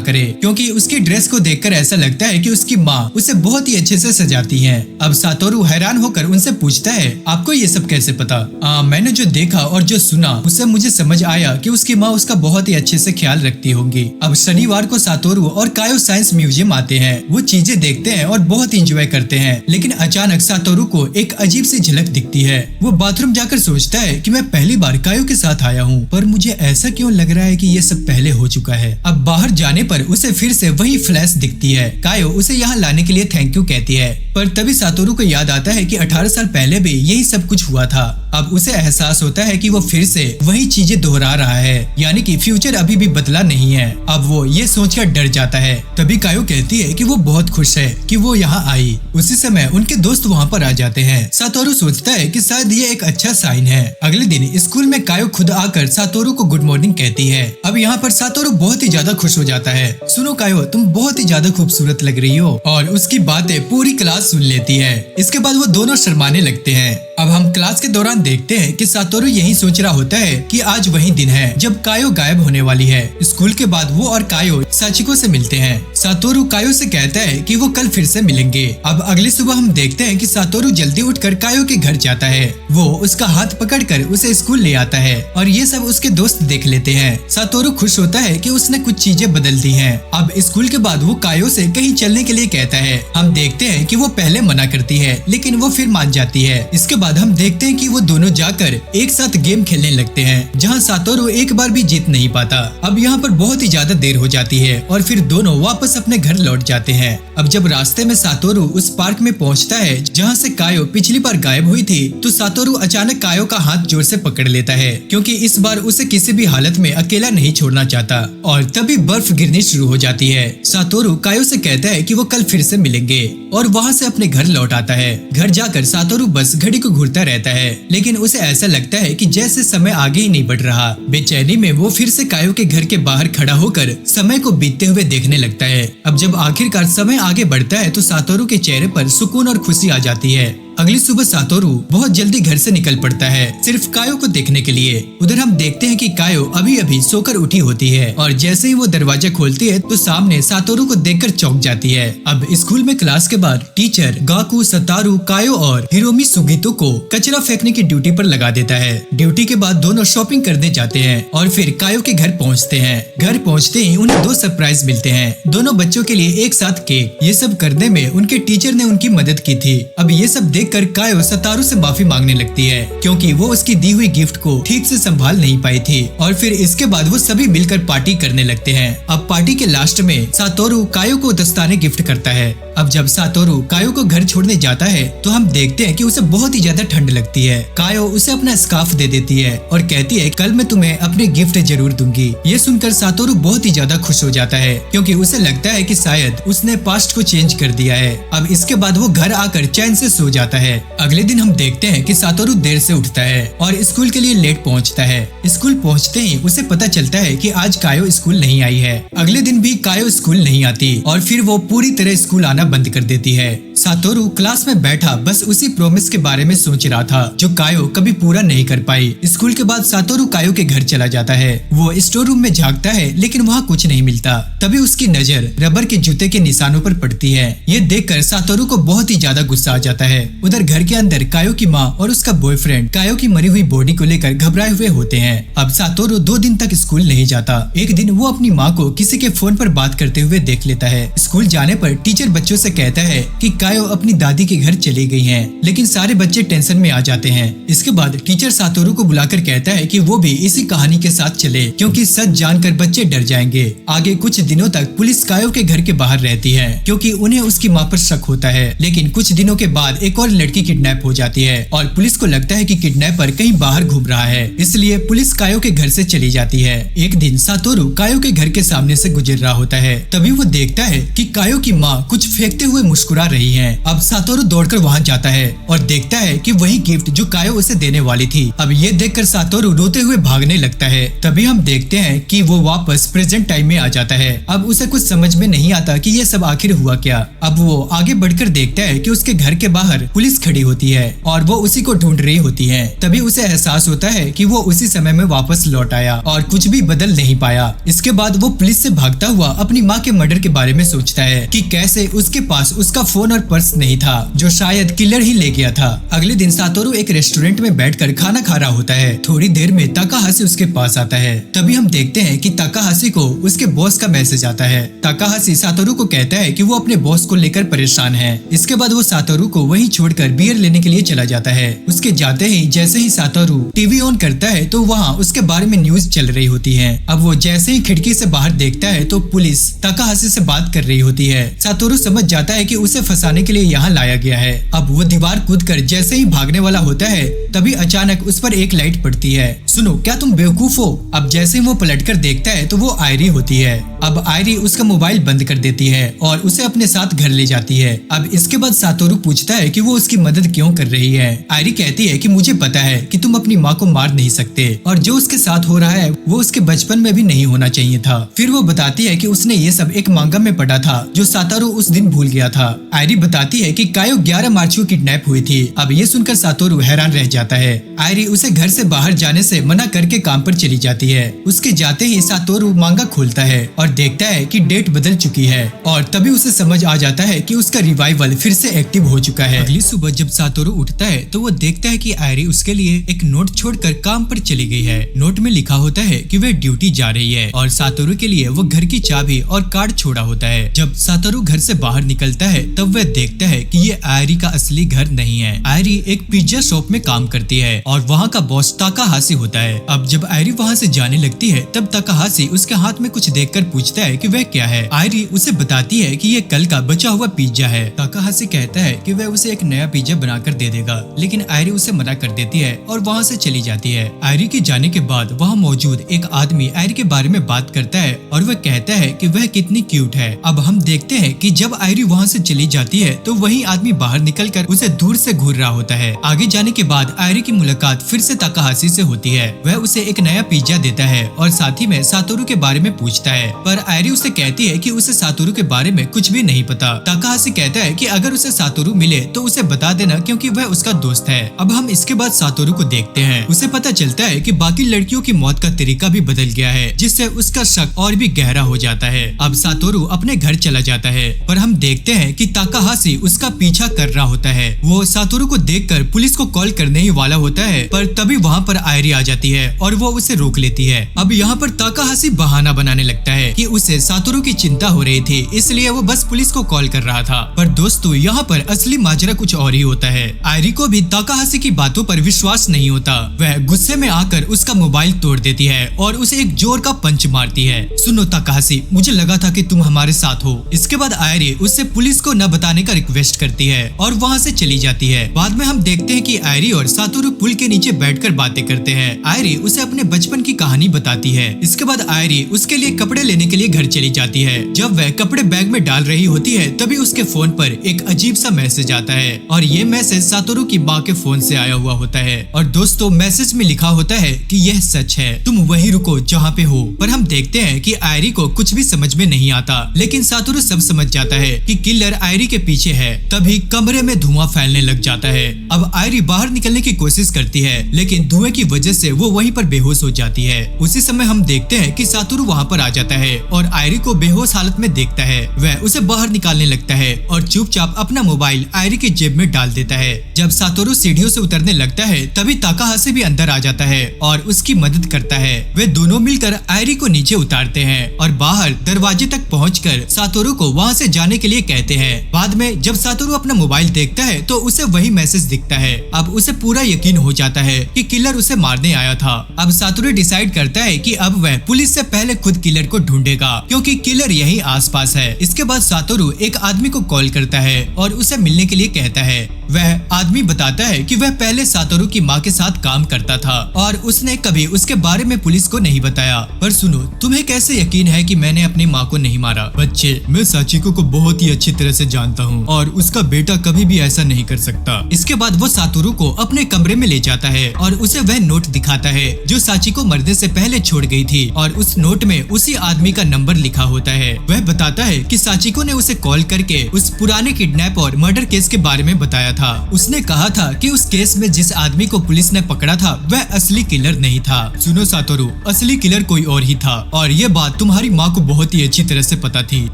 करे क्योंकि उसकी ड्रेस को देखकर ऐसा लगता है कि उसकी माँ उसे बहुत ही अच्छे से सजाती है। अब सातोरू हैरान होकर उनसे पूछता है, आपको ये सब कैसे पता? मैंने जो देखा और जो सुना उससे मुझे समझ आया कि उसकी माँ उसका बहुत ही अच्छे से ख्याल रखती होंगी। अब शनिवार को सातोरू और कायो साइंस म्यूजियम आते हैं। वो चीजें देखते हैं और बहुत इंजॉय करते हैं, लेकिन अचानक सातोरू को एक अजीब सी झलक दिखती है। वो बाथरूम जाकर सोचता है कि मैं पहली बार कायो के साथ आया हूँ, पर मुझे ऐसा क्यों लग रहा है कि ये सब पहले हो चुका है। अब बाहर जाने पर उसे फिर से वही फ्लैश दिखती है। कायो उसे यहाँ लाने के लिए थैंक यू कहती है, पर तभी सातोरू को याद आता है कि 18 साल पहले भी यही सब कुछ हुआ था। अब उसे एहसास होता है कि वो फिर से वही चीजें दोहरा रहा है, यानी कि फ्यूचर अभी भी बदला नहीं है। अब वो ये सोचकर डर जाता है। तभी कायो कहती है कि वो बहुत खुश है कि वो यहाँ आई। उसी समय उनके दोस्त वहाँ पर आ जाते हैं। सातोरू सोचता है कि शायद ये एक अच्छा साइन है। अगले दिन स्कूल में कायो खुद आकर सातोरू को गुड मॉर्निंग कहती है। अब यहाँ पर सातोरू बहुत ही ज्यादा खुश हो जाता है। सुनो कायो, तुम बहुत ही ज्यादा खूबसूरत लग रही हो, और उसकी बातें पूरी क्लास सुन लेती है। इसके बाद वो दोनों शर्माने लगते हैं। अब हम क्लास के दौरान देखते हैं कि सातोरू यही सोच रहा होता है कि आज वही दिन है जब कायो गायब होने वाली है। स्कूल के बाद वो और कायो साचिको से मिलते हैं। सातोरू कायो से कहता है कि वो कल फिर से मिलेंगे। अब अगली सुबह हम देखते हैं कि सातोरू जल्दी उठकर कायो के घर जाता है। वो उसका हाथ पकड़कर उसे स्कूल ले आता है और ये सब उसके दोस्त देख लेते हैं। सातोरू खुश होता है कि उसने कुछ चीजें बदल दी हैं। अब स्कूल के बाद वो कायो से कहीं चलने के लिए कहता है। हम देखते हैं कि वो पहले मना करती है, लेकिन वो फिर मान जाती है। इसके बाद हम देखते हैं कि वो दोनों जाकर एक साथ गेम खेलने लगते हैं, जहां सातोरू एक बार भी जीत नहीं पाता। अब यहाँ पर बहुत ही ज्यादा देर हो जाती है और फिर दोनों वापस अपने घर लौट जाते हैं। अब जब रास्ते में सातोरू उस पार्क में पहुँचता है जहाँ से कायो पिछली बार गायब हुई थी, तो सातोरू अचानक कायो का हाथ जोर से पकड़ लेता है, क्योंकि इस बार उसे किसी भी हालत में अकेला नहीं छोड़ना चाहता। और तभी बर्फ गिरनी शुरू हो जाती है। सातोरू कायो से कहता है कि वो कल फिर से मिलेंगे और वहाँ से अपने घर लौट आता है। घर जाकर सातोरू बस घड़ी को घूरता रहता है, लेकिन उसे ऐसा लगता है कि जैसे समय आगे ही नहीं बढ़ रहा। बेचैनी में वो फिर से कायो के घर के बाहर खड़ा होकर समय को बीतते हुए देखने लगता है। अब जब आखिरकार समय आगे बढ़ता है तो सातोरू के चेहरे पर सुकून और खुशी आ जाती है। अगली सुबह सातोरू बहुत जल्दी घर से निकल पड़ता है, सिर्फ कायो को देखने के लिए। उधर हम देखते हैं कि कायो अभी अभी सोकर उठी होती है और जैसे ही वो दरवाजा खोलती है तो सामने सातोरू को देखकर चौंक जाती है। अब स्कूल में क्लास के बाद टीचर गाकू, सतारू, कायो और हिरोमी सुगितो को कचरा फेंकने की ड्यूटी पर लगा देता है। ड्यूटी के बाद दोनों शॉपिंग करने जाते हैं और फिर कायो के घर पहुँचते हैं। घर पहुँचते ही उन्हें 2 सरप्राइज मिलते हैं, दोनों बच्चों के लिए एक साथ केक। ये सब करने में उनके टीचर ने उनकी मदद की थी। अब ये सब देखकर कायो सतारू से माफी मांगने लगती है, क्योंकि वो उसकी दी हुई गिफ्ट को ठीक से संभाल नहीं पाई थी। और फिर इसके बाद वो सभी मिलकर पार्टी करने लगते हैं। अब पार्टी के लास्ट में सातोरू कायो को दस्ताने गिफ्ट करता है। अब जब सातोरू कायो को घर छोड़ने जाता है तो हम देखते हैं कि उसे बहुत ही ज्यादा ठंड लगती है। कायो उसे अपना स्कार्फ दे देती है और कहती है कल मैं तुम्हें अपने गिफ्ट जरूर दूंगी। ये सुनकर सातोरू बहुत ही ज्यादा खुश हो जाता है, क्योंकि उसे लगता है कि शायद उसने पास्ट को चेंज कर दिया है। अब इसके बाद वो घर आकर चैन से सो जाता है। अगले दिन हम देखते हैं कि सातोरू देर से उठता है और स्कूल के लिए लेट पहुंचता है। स्कूल पहुंचते ही उसे पता चलता है कि आज कायो स्कूल नहीं आई है। अगले दिन भी कायो स्कूल नहीं आती और फिर वो पूरी तरह स्कूल आना बंद कर देती है। सातोरू क्लास में बैठा बस उसी प्रॉमिस के बारे में सोच रहा था जो कायो कभी पूरा नहीं कर पाई। स्कूल के बाद सातोरू कायो के घर चला जाता है। वो स्टोर रूम में झांकता है, लेकिन वहाँ कुछ नहीं मिलता। तभी उसकी नजर रबर के जूते के निशानों पर पड़ती है। ये देखकर सातोरू को बहुत ही ज्यादा गुस्सा आ जाता है। उधर घर के अंदर कायो की माँ और उसका बॉयफ्रेंड कायो की मरी हुई बॉडी को लेकर घबराए हुए होते हैं। अब सातोरू 2 दिन तक स्कूल नहीं जाता। एक दिन वो अपनी माँ को किसी के फोन पर बात करते हुए देख लेता है। स्कूल जाने पर टीचर बच्चों से कहता है कि कायो अपनी दादी के घर चली गई है, लेकिन सारे बच्चे टेंशन में आ जाते हैं। इसके बाद टीचर सातोरू को बुलाकर कहता है कि वो भी इसी कहानी के साथ चले, क्योंकि सच जानकर बच्चे डर जाएंगे। आगे कुछ दिनों तक पुलिस कायो के घर के बाहर रहती है, क्योंकि उन्हें उसकी माँ पर शक होता है। लेकिन कुछ दिनों के बाद एक और लड़की किडनैप हो जाती है और पुलिस को लगता है कि किडनैपर कहीं बाहर घूम रहा है, इसलिए पुलिस कायो के घर से चली जाती है। एक दिन सातोरू कायो के घर के सामने से गुजर रहा होता है। तभी वो देखता है कि कायो की माँ कुछ फेंकते हुए मुस्कुरा रही है। अब सातोरू दौड़कर वहाँ जाता है और देखता है कि वही गिफ्ट जो कायो उसे देने वाली थी। अब ये देखकर सातोरू रोते हुए भागने लगता है। तभी हम देखते हैं कि वो वापस प्रेजेंट टाइम में आ जाता है। अब उसे कुछ समझ में नहीं आता कि ये सब आखिर हुआ क्या। अब वो आगे बढ़कर देखता है कि उसके घर के बाहर पुलिस खड़ी होती है और वो उसी को ढूंढ रही होती है। तभी उसे एहसास होता है कि वो उसी समय में वापस लौट आया और कुछ भी बदल नहीं पाया। इसके बाद वो पुलिस से भागता हुआ अपनी माँ के मर्डर के बारे में सोचता है कि कैसे उसके पास उसका फोन और पर्स नहीं था जो शायद किलर ही ले गया था। अगले दिन सातोरू एक रेस्टोरेंट में बैठकर खाना खा रहा होता है। थोड़ी देर में ताकाहाशी उसके पास आता है। तभी हम देखते हैं कि ताकाहाशी को उसके बॉस का मैसेज आता है। ताकाहाशी सातोरू को कहता है कि वो अपने बॉस को लेकर परेशान है। इसके बाद वो सातोरू को वहीं छोड़कर बियर लेने के लिए चला जाता है। उसके जाते ही जैसे ही सातोरू टीवी ऑन करता है तो वहाँ उसके बारे में न्यूज चल रही होती है। अब वो जैसे ही खिड़की से बाहर देखता है तो पुलिस ताकाहाशी से बात कर रही होती है। सातोरू समझ जाता है कि उसे फंसाने के लिए यहाँ लाया गया है। अब वो दीवार कूदकर जैसे ही भागने वाला होता है तभी अचानक उस पर एक लाइट पड़ती है। सुनो, क्या तुम बेवकूफ हो? अब जैसे ही वो पलटकर देखता है तो वो आयरी होती है। अब आयरी उसका मोबाइल बंद कर देती है और उसे अपने साथ घर ले जाती है। अब इसके बाद सातोरू पूछता है कि वो उसकी मदद क्यों कर रही है। आयरी कहती है कि मुझे पता है कि तुम अपनी माँ को मार नहीं सकते और जो उसके साथ हो रहा है वो उसके बचपन में भी नहीं होना चाहिए था। फिर वो बताती है कि उसने ये सब एक मांगा में पढ़ा था जो सातोरू उस दिन भूल गया था। आयरी बताती है कि कायो 11 मार्च को किडनैप हुई थी। अब ये सुनकर सातोरू हैरान रह जाता है। आयरी उसे घर से बाहर जाने से मना करके काम पर चली जाती है। उसके जाते ही सातोरू मांगा खोलता है और देखता है कि डेट बदल चुकी है और तभी उसे समझ आ जाता है कि उसका रिवाइवल फिर से एक्टिव हो चुका है। अगली सुबह जब सातोरू उठता है तो वो देखता है कि आयरी उसके लिए एक नोट छोड़कर काम पर चली गई है। नोट में लिखा होता है कि वह ड्यूटी जा रही है और सातोरू के लिए वो घर की चाबी और कार्ड छोड़ा होता है। जब सातोरू घर से बाहर निकलता है तब वह देखता है कि ये आयरी का असली घर नहीं है। आयरी एक पिज्जा शॉप में काम करती है और वहाँ का बॉस ताकाहाशी होता है। अब जब आयरी वहाँ से जाने लगती है तब ताकाहाशी उसके हाथ में कुछ देखकर पूछता है कि वह क्या है। आयरी उसे बताती है कि ये कल का बचा हुआ पिज्जा है। ताकाहाशी कहता है कि वह उसे एक नया पिज्जा बनाकर दे देगा, लेकिन आयरी उसे मना कर देती है और वहाँ से चली जाती है। आयरी के जाने के बाद वहाँ मौजूद एक आदमी आयरी के बारे में बात करता है और वह कहता है कि वह कितनी क्यूट है। अब हम देखते हैं कि जब आयरी वहाँ से चली जाती है तो वही आदमी बाहर निकलकर उसे दूर से घूर रहा होता है। आगे जाने के बाद आयरी की मुलाकात फिर से ताकाहाशी से होती है। वह उसे एक नया पिज्जा देता है और साथ ही में सातोरू के बारे में पूछता है, पर आयरी उसे कहती है कि उसे सातोरू के बारे में कुछ भी नहीं पता। ताकाहाशी कहता है कि अगर उसे सातोरू मिले तो उसे बता देना क्योंकि वह उसका दोस्त है। अब हम इसके बाद सातोरू को देखते हैं। उसे पता चलता है कि बाकी लड़कियों की मौत का तरीका भी बदल गया है, जिससे उसका शक और भी गहरा हो जाता है। अब सातोरू अपने घर चला जाता है, पर हम देखते हैं कि ताकाहाशी उसका पीछा कर रहा होता है। वो सातोरू को देखकर पुलिस को कॉल करने ही वाला होता है, पर तभी वहाँ पर आयरी आ जाती है और वो उसे रोक लेती है। अब यहाँ पर ताकाहाशी बहाना बनाने लगता है कि उसे सातोरू की चिंता हो रही थी, इसलिए वो बस पुलिस को कॉल कर रहा था। पर दोस्तों, यहाँ पर असली माजरा कुछ और ही होता है। आयरी को भी ताकाहाशी की बातों पर विश्वास नहीं होता। वह गुस्से में आकर उसका मोबाइल तोड़ देती है और उसे एक जोर का पंच मारती है। सुनो ताकाहाशी, मुझे लगा था कि तुम हमारे साथ हो। इसके बाद आयरी उससे पुलिस को न बताने का रिक्वेस्ट करती है और वहाँ से चली जाती है। बाद में हम देखते हैं कि आयरी और सातोरू पुल के नीचे बैठकर बातें करते हैं। आयरी उसे अपने बचपन की कहानी बताती है। इसके बाद आयरी उसके लिए कपड़े लेने के लिए घर चली जाती है। जब वह कपड़े बैग में डाल रही होती है तभी उसके फोन पर एक अजीब सा मैसेज आता है और ये मैसेज सातोरू की माँ के फोन से आया हुआ होता है। और दोस्तों, मैसेज में लिखा होता है कि यह सच है, तुम वहीं रुको जहाँ पे हो। पर हम देखते हैं कि आयरी को कुछ भी समझ में नहीं आता, लेकिन सातोरू सब समझ जाता है कि किलर आयरी के पीछे है। तभी कमरे में धुआं फैलने लग जाता है। अब आयरी बाहर निकलने की कोशिश करती है, लेकिन धुएं की वजह से वो वहीं पर बेहोश हो जाती है। उसी समय हम देखते हैं कि सातोरू वहाँ पर आ जाता है और आयरी को बेहोश हालत में देखता है। वह उसे बाहर निकालने लगता है और चुपचाप अपना मोबाइल आयरी के जेब में डाल देता है। जब सातोरू सीढ़ियों से उतरने लगता है तभी ताकाहाशी भी अंदर आ जाता है और उसकी मदद करता है। वे दोनों मिलकर आयरी को नीचे उतारते हैं और बाहर दरवाजे तक पहुंचकर सातोरू को वहां से जाने के लिए कहते हैं। बाद में जब सातोरू अपना मोबाइल देखता है तो उसे वही मैसेज दिखता है। अब उसे पूरा यकीन हो जाता है कि किलर उसे मारने आया था। अब सातोरू डिसाइड करता है कि अब वह पुलिस से पहले खुद किलर को ढूंढेगा, क्योंकि किलर यही आसपास है। इसके बाद सातोरू एक आदमी को कॉल करता है और उसे मिलने के लिए कहता है। वह आदमी बताता है कि वह पहले सातोरू की माँ के साथ काम करता था और उसने कभी उसके बारे में पुलिस को नहीं बताया। पर सुनो, तुम्हें कैसे यकीन है कि मैंने अपनी माँ को नहीं मारा? बच्चे, मैं साचिको को बहुत ही अच्छी तरह से जानता हूँ और उसका बेटा कभी भी ऐसा नहीं कर सकता। इसके बाद वो सातोरू को अपने कमरे में ले जाता है और उसे वह नोट दिखाता है जो साचिको मरने से पहले छोड़ गई थी और उस नोट में उसी आदमी का नंबर लिखा होता है। वह बताता है कि साचिको ने उसे कॉल करके उस पुराने किडनैप और मर्डर केस के बारे में बताया था। उसने कहा था कि उस केस में जिस आदमी को पुलिस ने पकड़ा था वह असली किलर नहीं था। सुनो सातोरू, असली किलर कोई और ही था और ये बात तुम्हारी माँ को बहुत ही अच्छी तरह से पता थी,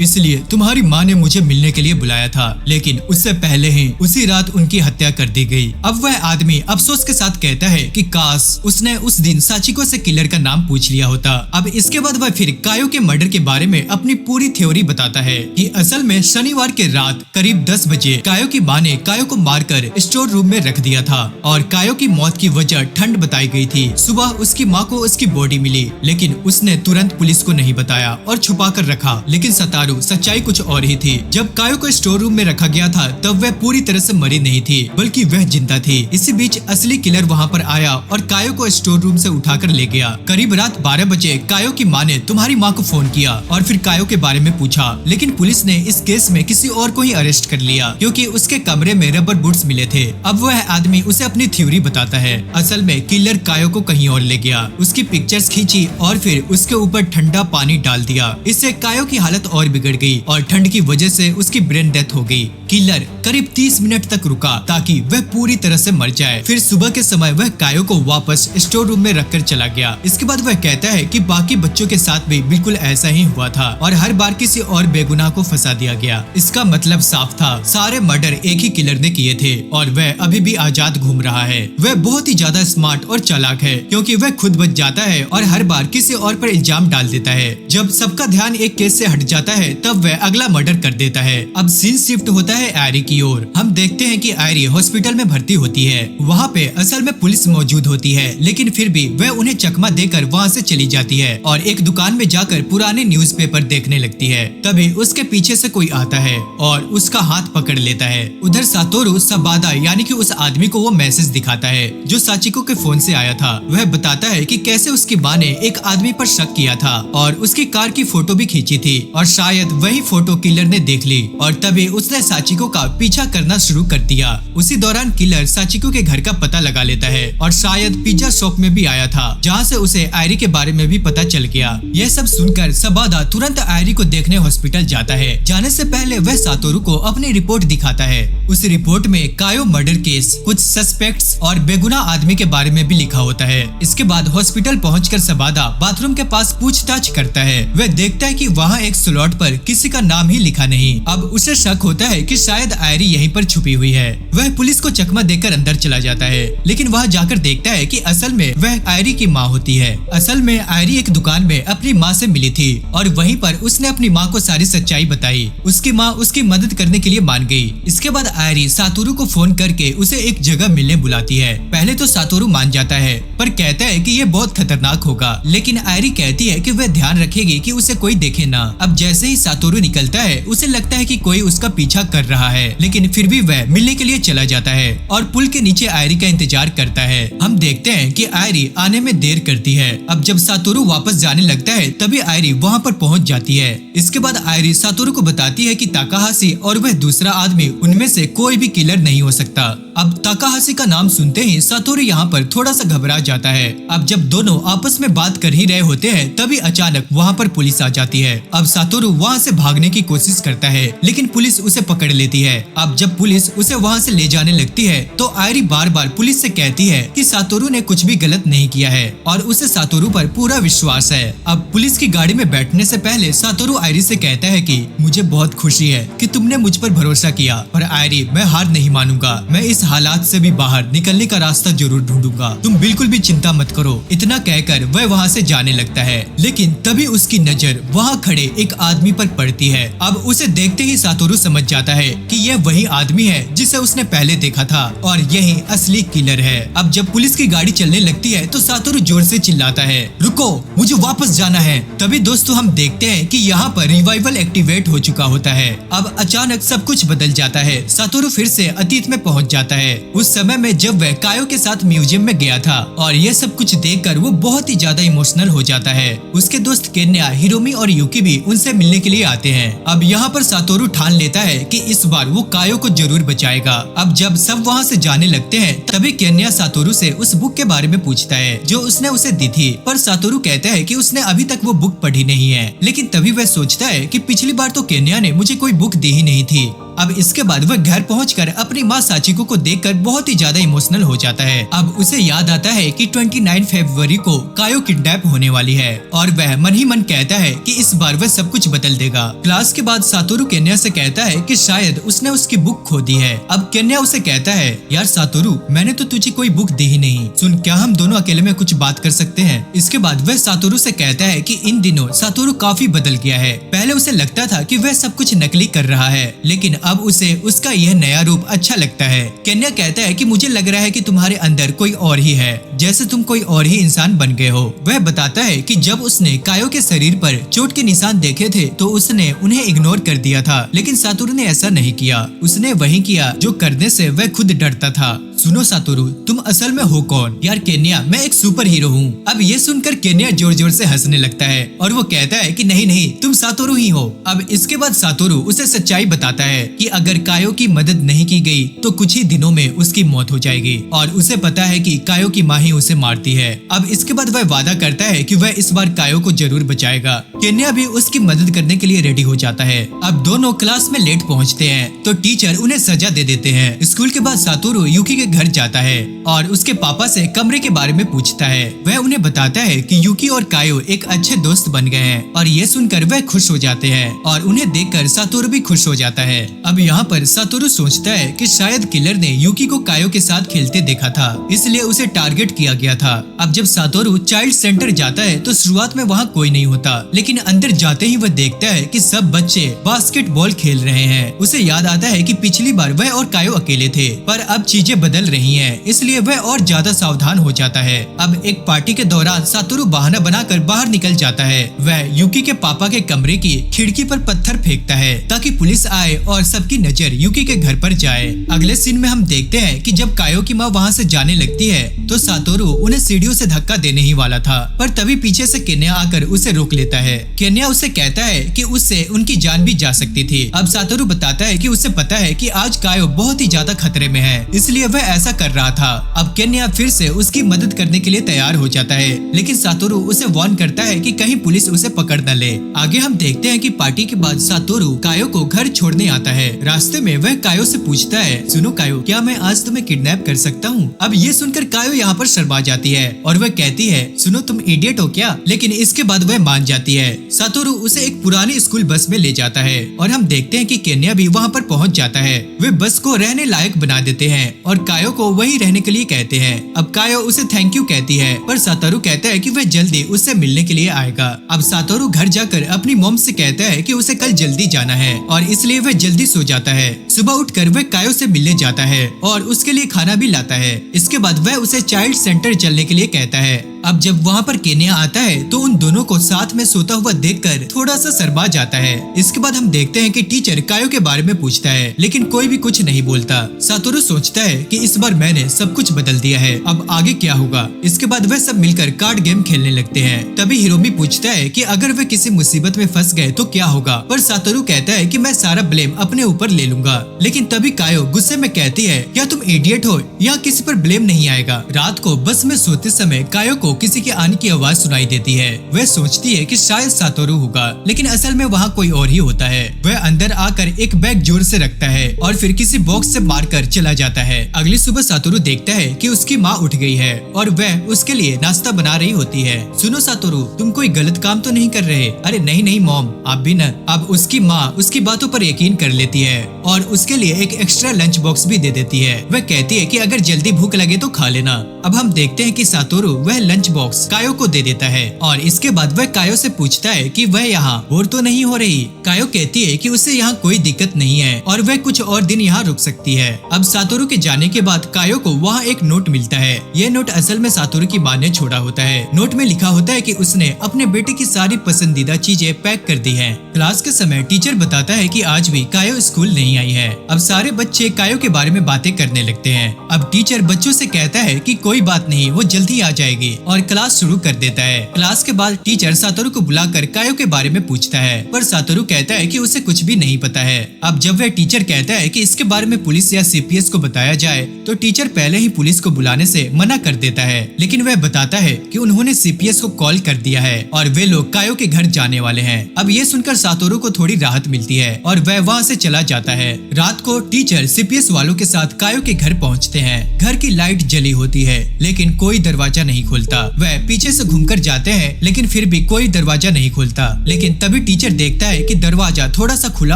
इसलिए तुम्हारी माँ ने मुझे मिलने के लिए बुलाया था, लेकिन उससे पहले ही उसी रात उनकी हत्या कर दी गई। अब वह आदमी अफसोस के साथ कहता है कि काश उसने उस दिन साचिको से किलर का नाम पूछ लिया होता। अब इसके बाद वह फिर कायो के मर्डर के बारे में अपनी पूरी थ्योरी बताता है कि असल में शनिवार के रात करीब 10 बजे कायो की मां ने कायो को मारकर स्टोर रूम में रख दिया था और कायो की मौत की वजह ठंड बताई गई थी। सुबह उसकी मां को उसकी बॉडी मिली, लेकिन उसने तुरंत पुलिस को नहीं बताया और छुपा कर रखा। लेकिन सतारू सच्चाई कुछ और ही थी। जब कायो को स्टोर रूम में रखा गया था तब वह पूरी तरह से मरी नहीं थी, बल्कि वह जिंदा थी। इसी बीच असली किलर वहाँ पर आया और कायो को स्टोर रूम से उठाकर ले गया। करीब रात 12 बजे कायो की मां ने तुम्हारी मां को फोन किया और फिर कायो के बारे में पूछा, लेकिन पुलिस ने इस केस में किसी और को ही अरेस्ट कर लिया क्योंकि उसके कमरे में रबर बूट्स मिले थे। अब वह आदमी उसे अपनी थ्योरी बताता है। असल में किलर कायो को कहीं और ले गया, उसकी पिक्चर्स खींची और फिर उसके ऊपर ठंडा पानी डाल दिया। इससे कायो की हालत और बिगड़ गई और ठंड की वजह से उसकी ब्रेन डेथ हो गई। किलर करीब 30 मिनट तक रुका ताकि वह पूरी तरह से मर जाए। फिर सुबह के समय वह कायो को वापस स्टोर रूम में रखकर चला गया। इसके बाद वह कहता है कि बाकी बच्चों के साथ भी बिल्कुल ऐसा ही हुआ था और हर बार किसी और बेगुनाह को फंसा दिया गया। इसका मतलब साफ था, सारे मर्डर एक ही किलर ने किए थे और वह अभी भी आजाद घूम रहा है। वह बहुत ही ज्यादा स्मार्ट और चालाक है क्योंकि वह खुद बच जाता है और हर बार किसी और पर इल्जाम डाल देता है। जब सबका ध्यान एक केस से हट जाता है तब वह अगला मर्डर कर देता है। अब सीन शिफ्ट होता है आयरी की ओर। हम देखते हैं कि आयरी हॉस्पिटल में भर्ती होती है। वहाँ पे असल में पुलिस मौजूद होती है, लेकिन फिर भी वह उन्हें चकमा देकर वहाँ से चली जाती है और एक दुकान में जाकर पुराने न्यूज़पेपर देखने लगती है। तभी उसके पीछे से कोई आता है और उसका हाथ पकड़ लेता है। उधर सातोरू सबादा यानी कि उस आदमी को वो मैसेज दिखाता है जो साचिको के फोन से आया था। वह बताता है कि कैसे उसकी माँ ने एक आदमी पर शक किया था और उसकी कार की फोटो भी खींची थी और शायद वही फोटो किलर ने देख ली और तभी उसने साचिको का पीछा करना शुरू कर दिया। उसी दौरान किलर साचिको के घर का पता लगा लेता है और शायद पिज्जा शॉप में भी आया था, जहाँ से उसे आयरी के बारे में भी पता चल गया। यह सब सुनकर सबादा तुरंत आयरी को देखने हॉस्पिटल जाता है। जाने से पहले वह सातोरू को अपनी रिपोर्ट दिखाता है। उस रिपोर्ट में कायो मर्डर केस, कुछ सस्पेक्ट्स और बेगुनाह आदमी के बारे में भी लिखा होता है। इसके बाद हॉस्पिटल पहुंचकर सबादा बाथरूम के पास पूछताछ करता है। वह देखता है कि वहाँ एक स्लॉट पर किसी का नाम ही लिखा नहीं। अब उसे शक होता है कि शायद आयरी यहीं पर छुपी हुई है। वह पुलिस को चकमा देकर अंदर चला जाता है, लेकिन वहाँ जाकर देखता है कि असल में वह आयरी की माँ होती है। असल में आयरी एक दुकान में अपनी माँ से मिली थी और वहीं पर उसने अपनी माँ को सारी सच्चाई बताई। उसकी माँ उसकी मदद करने के लिए मान गई। इसके बाद आयरी सातोरू को फोन करके उसे एक जगह मिलने बुलाती है। पहले तो सातोरू मान जाता है पर कहता है कि ये बहुत खतरनाक होगा, लेकिन आयरी कहती है कि वह ध्यान रखेगी कि उसे कोई देखे ना। अब जैसे ही सातोरू निकलता है उसे लगता है कि कोई उसका पीछा कर रहा है, लेकिन फिर भी वह मिलने के लिए चला जाता है और पुल के नीचे आयरी का इंतजार करता है। हम देखते हैं कि आयरी आने में देर करती है। अब जब सातोरू वापस जाने लगता है तभी आयरी वहाँ पर पहुँच जाती है। इसके बाद आयरी सातोरू को बताती है कि ताकाहाशी और वह दूसरा आदमी, उनमें से कोई भी किलर नहीं हो सकता। अब ताकाहाशी का नाम सुनते ही सातोरू यहाँ पर थोड़ा सा घबरा जाता है। अब जब दोनों आपस में बात कर ही रहे होते हैं तभी अचानक वहाँ पर पुलिस आ जाती है। अब सातोरू वहाँ से भागने की कोशिश करता है, लेकिन पुलिस उसे पकड़ लेती है। अब जब पुलिस उसे वहाँ से ले जाने लगती है तो आयरी बार बार पुलिस से कहती है कि सातोरू ने कुछ भी गलत नहीं किया है और उसे सातोरू पर पूरा विश्वास है। अब पुलिस की गाड़ी में बैठने से पहले सातोरू आयरी से कहता है कि मुझे बहुत खुशी है कि तुमने मुझ पर भरोसा किया, पर आयरी मैं हार नहीं मानूंगा। मैं इस हालात से भी बाहर निकलने का रास्ता जरूर ढूंढूंगा। तुम बिल्कुल भी चिंता मत करो। इतना कहकर वह वहाँ से जाने लगता है, लेकिन तभी उसकी नजर वहाँ खड़े एक आदमी पर पड़ती है। अब उसे देखते ही सातोरू समझ जाता है कि यह वही आदमी है जिसे उसने पहले देखा था और यही असली किलर है। अब जब पुलिस की गाड़ी चलने लगती है तो सातोरू जोर से चिल्लाता है, रुको, मुझे वापस जाना है। तभी दोस्तों हम देखते हैं कि यहाँ पर रिवाइवल एक्टिवेट हो चुका होता है। अब अचानक सब कुछ बदल जाता है। सातोरू फिर से अतीत में पहुँच जाता है, उस समय में जब वह कायो के साथ म्यूजियम में गया था और यह सब कुछ देखकर वो बहुत ही ज्यादा इमोशनल हो जाता है। उसके दोस्त केन्या, हिरोमी और युकी भी उनसे मिलने के लिए आते हैं। अब यहाँ पर सातोरू ठान लेता है कि इस बार वो कायो को जरूर बचाएगा। अब जब सब वहाँ से जाने लगते हैं तभी केन्या सातोरू से उस बुक के बारे में पूछता है जो उसने उसे दी थी, पर सातोरू कहता है कि उसने अभी तक वो बुक पढ़ी नहीं है। लेकिन तभी वह सोचता है कि पिछली बार तो केन्या ने मुझे कोई बुक दी ही नहीं थी। अब इसके बाद वह घर पहुंचकर अपनी माँ साचिको को देखकर बहुत ही ज्यादा इमोशनल हो जाता है। अब उसे याद आता है कि 29 फरवरी को कायो किडनैप होने वाली है और वह मन ही मन कहता है कि इस बार वह सब कुछ बदल देगा। क्लास के बाद सातोरू केन्या से कहता है कि शायद उसने उसकी बुक खो दी है। अब केन्या उसे कहता है, यार सातोरू, मैंने तो तुझे कोई बुक दी ही नहीं। सुन, क्या हम दोनों अकेले में कुछ बात कर सकते हैं? इसके बाद वह सातोरू से कहता है कि इन दिनों सातोरू काफी बदल गया है। पहले उसे लगता था कि वह सब कुछ नकली कर रहा है, लेकिन अब उसे उसका यह नया रूप अच्छा लगता है। केन्या कहता है कि मुझे लग रहा है कि तुम्हारे अंदर कोई और ही है, जैसे तुम कोई और ही इंसान बन गए हो। वह बताता है कि जब उसने कायो के शरीर पर चोट के निशान देखे थे तो उसने उन्हें इग्नोर कर दिया था, लेकिन सातोरू ने ऐसा नहीं किया। उसने वही किया जो करने से वह खुद डरता था। सुनो सातोरू, तुम असल में हो कौन? यार केन्या, मैं एक सुपर हीरो हूँ। अब ये सुनकर केन्या जोर जोर से हंसने लगता है और वो कहता है कि नहीं नहीं, तुम सातोरू ही हो। अब इसके बाद सातोरू उसे सच्चाई बताता है कि अगर कायो की मदद नहीं की गई तो कुछ ही दिनों में उसकी मौत हो जाएगी और उसे पता है कि कायो की माँ ही उसे मारती है। अब इसके बाद वह वादा करता है कि वह इस बार कायो को जरूर बचाएगा। केन्या भी उसकी मदद करने के लिए रेडी हो जाता है। अब दोनों क्लास में लेट पहुँचते हैं तो टीचर उन्हें सजा दे देते हैं। स्कूल के बाद सातोरू यूकी के घर जाता है और उसके पापा से कमरे के बारे में पूछता है। वह उन्हें बताता है कि यूकी और कायो एक अच्छे दोस्त बन गए हैं और ये सुनकर वह खुश हो जाते हैं और उन्हें देखकर सातोरू भी खुश हो जाता है। अब यहाँ पर सातोरू सोचता है कि शायद किलर ने यूकी को कायो के साथ खेलते देखा था, इसलिए उसे टारगेट किया गया था। अब जब सातोरू चाइल्ड सेंटर जाता है तो शुरुआत में वहाँ कोई नहीं होता, लेकिन अंदर जाते ही वह देखता है कि सब बच्चे बास्केटबॉल खेल रहे हैं। उसे याद आता है कि पिछली बार वह और कायो अकेले थे, पर अब चीजें बदल रही हैं, इसलिए वह और ज्यादा सावधान हो जाता है। अब एक पार्टी के दौरान सातोरू बहाना बनाकर बाहर निकल जाता है। वह यूकी के पापा के कमरे की खिड़की पर पत्थर फेंकता है ताकि पुलिस आए और सबकी नजर यूकी के घर पर जाए। अगले सीन में हम देखते हैं कि जब कायो की माँ वहाँ से जाने लगती है तो सातोरू उन्हें सीढ़ियों से धक्का देने ही वाला था, पर तभी पीछे से केन्या आकर उसे रोक लेता है। केन्या उसे कहता है कि उससे उनकी जान भी जा सकती थी। अब सातोरू बताता है कि उसे पता है कि आज कायो बहुत ही ज्यादा खतरे में है, इसलिए वह ऐसा कर रहा था। अब केन्या फिर से उसकी मदद करने के लिए तैयार हो जाता है, लेकिन सातोरू उसे वार्न करता है कि कहीं पुलिस उसे पकड़ न ले। आगे हम देखते हैं कि पार्टी के बाद सातोरू कायो को घर छोड़ने आता है। रास्ते में वह कायो से पूछता है, सुनो कायो, क्या मैं आज तुम्हें किडनैप कर सकता हूँ? अब ये सुनकर कायो यहाँ पर शर्मा जाती है और वह कहती है, सुनो तुम इडियट हो क्या? लेकिन इसके बाद वह मान जाती है। सातोरू उसे एक पुरानी स्कूल बस में ले जाता है और हम देखते हैं कि केन्या भी वहाँ पर पहुँच जाता है। वे बस को रहने लायक बना देते हैं और कायो को वही रहने के लिए कहते हैं। अब कायो उसे थैंक यू कहती है, पर सातोरू कहता है कि वह जल्दी उससे मिलने के लिए आएगा। अब सातोरू घर जाकर अपनी मॉम से कहता है कि उसे कल जल्दी जाना है और इसलिए वह जल्दी सो जाता है। सुबह उठकर वह कायो से मिलने जाता है और उसके लिए खाना भी लाता है। इसके बाद वह उसे चाइल्ड सेंटर चलने के लिए कहता है। अब जब वहाँ पर केन्या आता है तो उन दोनों को साथ में सोता हुआ देखकर थोड़ा सा शर्मा जाता है। इसके बाद हम देखते हैं कि टीचर कायो के बारे में पूछता है, लेकिन कोई भी कुछ नहीं बोलता। सातोरू सोचता है कि इस बार मैंने सब कुछ बदल दिया है, अब आगे क्या होगा। इसके बाद वह सब मिलकर कार्ड गेम खेलने लगते हैं। तभी हिरोमी पूछता है कि अगर वे किसी मुसीबत में फंस गए तो क्या होगा, पर सातोरू कहता है कि मैं सारा ब्लेम अपने ऊपर ले लूंगा। लेकिन तभी कायो गुस्से में कहती है, क्या तुम इडियट हो? यहाँ किसी पर ब्लेम नहीं आएगा। रात को बस में सोते समय कायो को किसी के आने की आवाज सुनाई देती है। वह सोचती है कि शायद सातोरू होगा, लेकिन असल में वहाँ कोई और ही होता है। वह अंदर आकर एक बैग जोर से रखता है और फिर किसी बॉक्स से मारकर चला जाता है। अगली सुबह सातोरू देखता है कि उसकी माँ उठ गई है और वह उसके लिए नाश्ता बना रही होती है। सुनो सातोरू, तुम कोई गलत काम तो नहीं कर रहे? अरे नहीं नहीं मॉम, आप भी न। अब उसकी माँ उसकी बातों पर यकीन कर लेती है और उसके लिए एक एक्स्ट्रा लंच बॉक्स भी दे देती है। वह कहती है कि अगर जल्दी भूख लगे तो खा लेना। अब हम देखते हैं कि सातोरू वह लंच बॉक्स कायो को दे देता है और इसके बाद वह कायो से पूछता है कि वह यहाँ बोर तो नहीं हो रही। कायो कहती है कि उसे यहाँ कोई दिक्कत नहीं है और वह कुछ और दिन यहाँ रुक सकती है। अब सातोरू के जाने के बाद कायो को वहाँ एक नोट मिलता है। यह नोट असल में सातोरू की माँ ने छोड़ा होता है। नोट में लिखा होता है कि उसने अपने बेटे की सारी पसंदीदा चीजें पैक कर दी है। क्लास के समय टीचर बताता है कि आज भी कायो स्कूल नहीं आई है। अब सारे बच्चे कायो के बारे में बातें करने लगते हैं। अब टीचर बच्चों से कहता है कि कोई बात नहीं, वो जल्दी आ जाएगी और क्लास शुरू कर देता है। क्लास के बाद टीचर सातोरू को बुलाकर कायो के बारे में पूछता है, पर सातोरू कहता है कि उसे कुछ भी नहीं पता है। अब जब वह टीचर कहता है कि इसके बारे में पुलिस या सीपीएस को बताया जाए, तो टीचर पहले ही पुलिस को बुलाने से मना कर देता है, लेकिन वह बताता है कि उन्होंने सीपीएस को कॉल कर दिया है और वे लोग कायो के घर जाने वाले हैं। अब ये सुनकर सातोरू को थोड़ी राहत मिलती है और वह वहाँ से चला जाता है। रात को टीचर सीपीएस वालों के साथ कायो के घर पहुँचते हैं। घर की लाइट जली होती है, लेकिन कोई दरवाजा नहीं खुलता। वह पीछे से घूमकर जाते हैं, लेकिन फिर भी कोई दरवाजा नहीं खुलता। लेकिन तभी टीचर देखता है कि दरवाजा थोड़ा सा खुला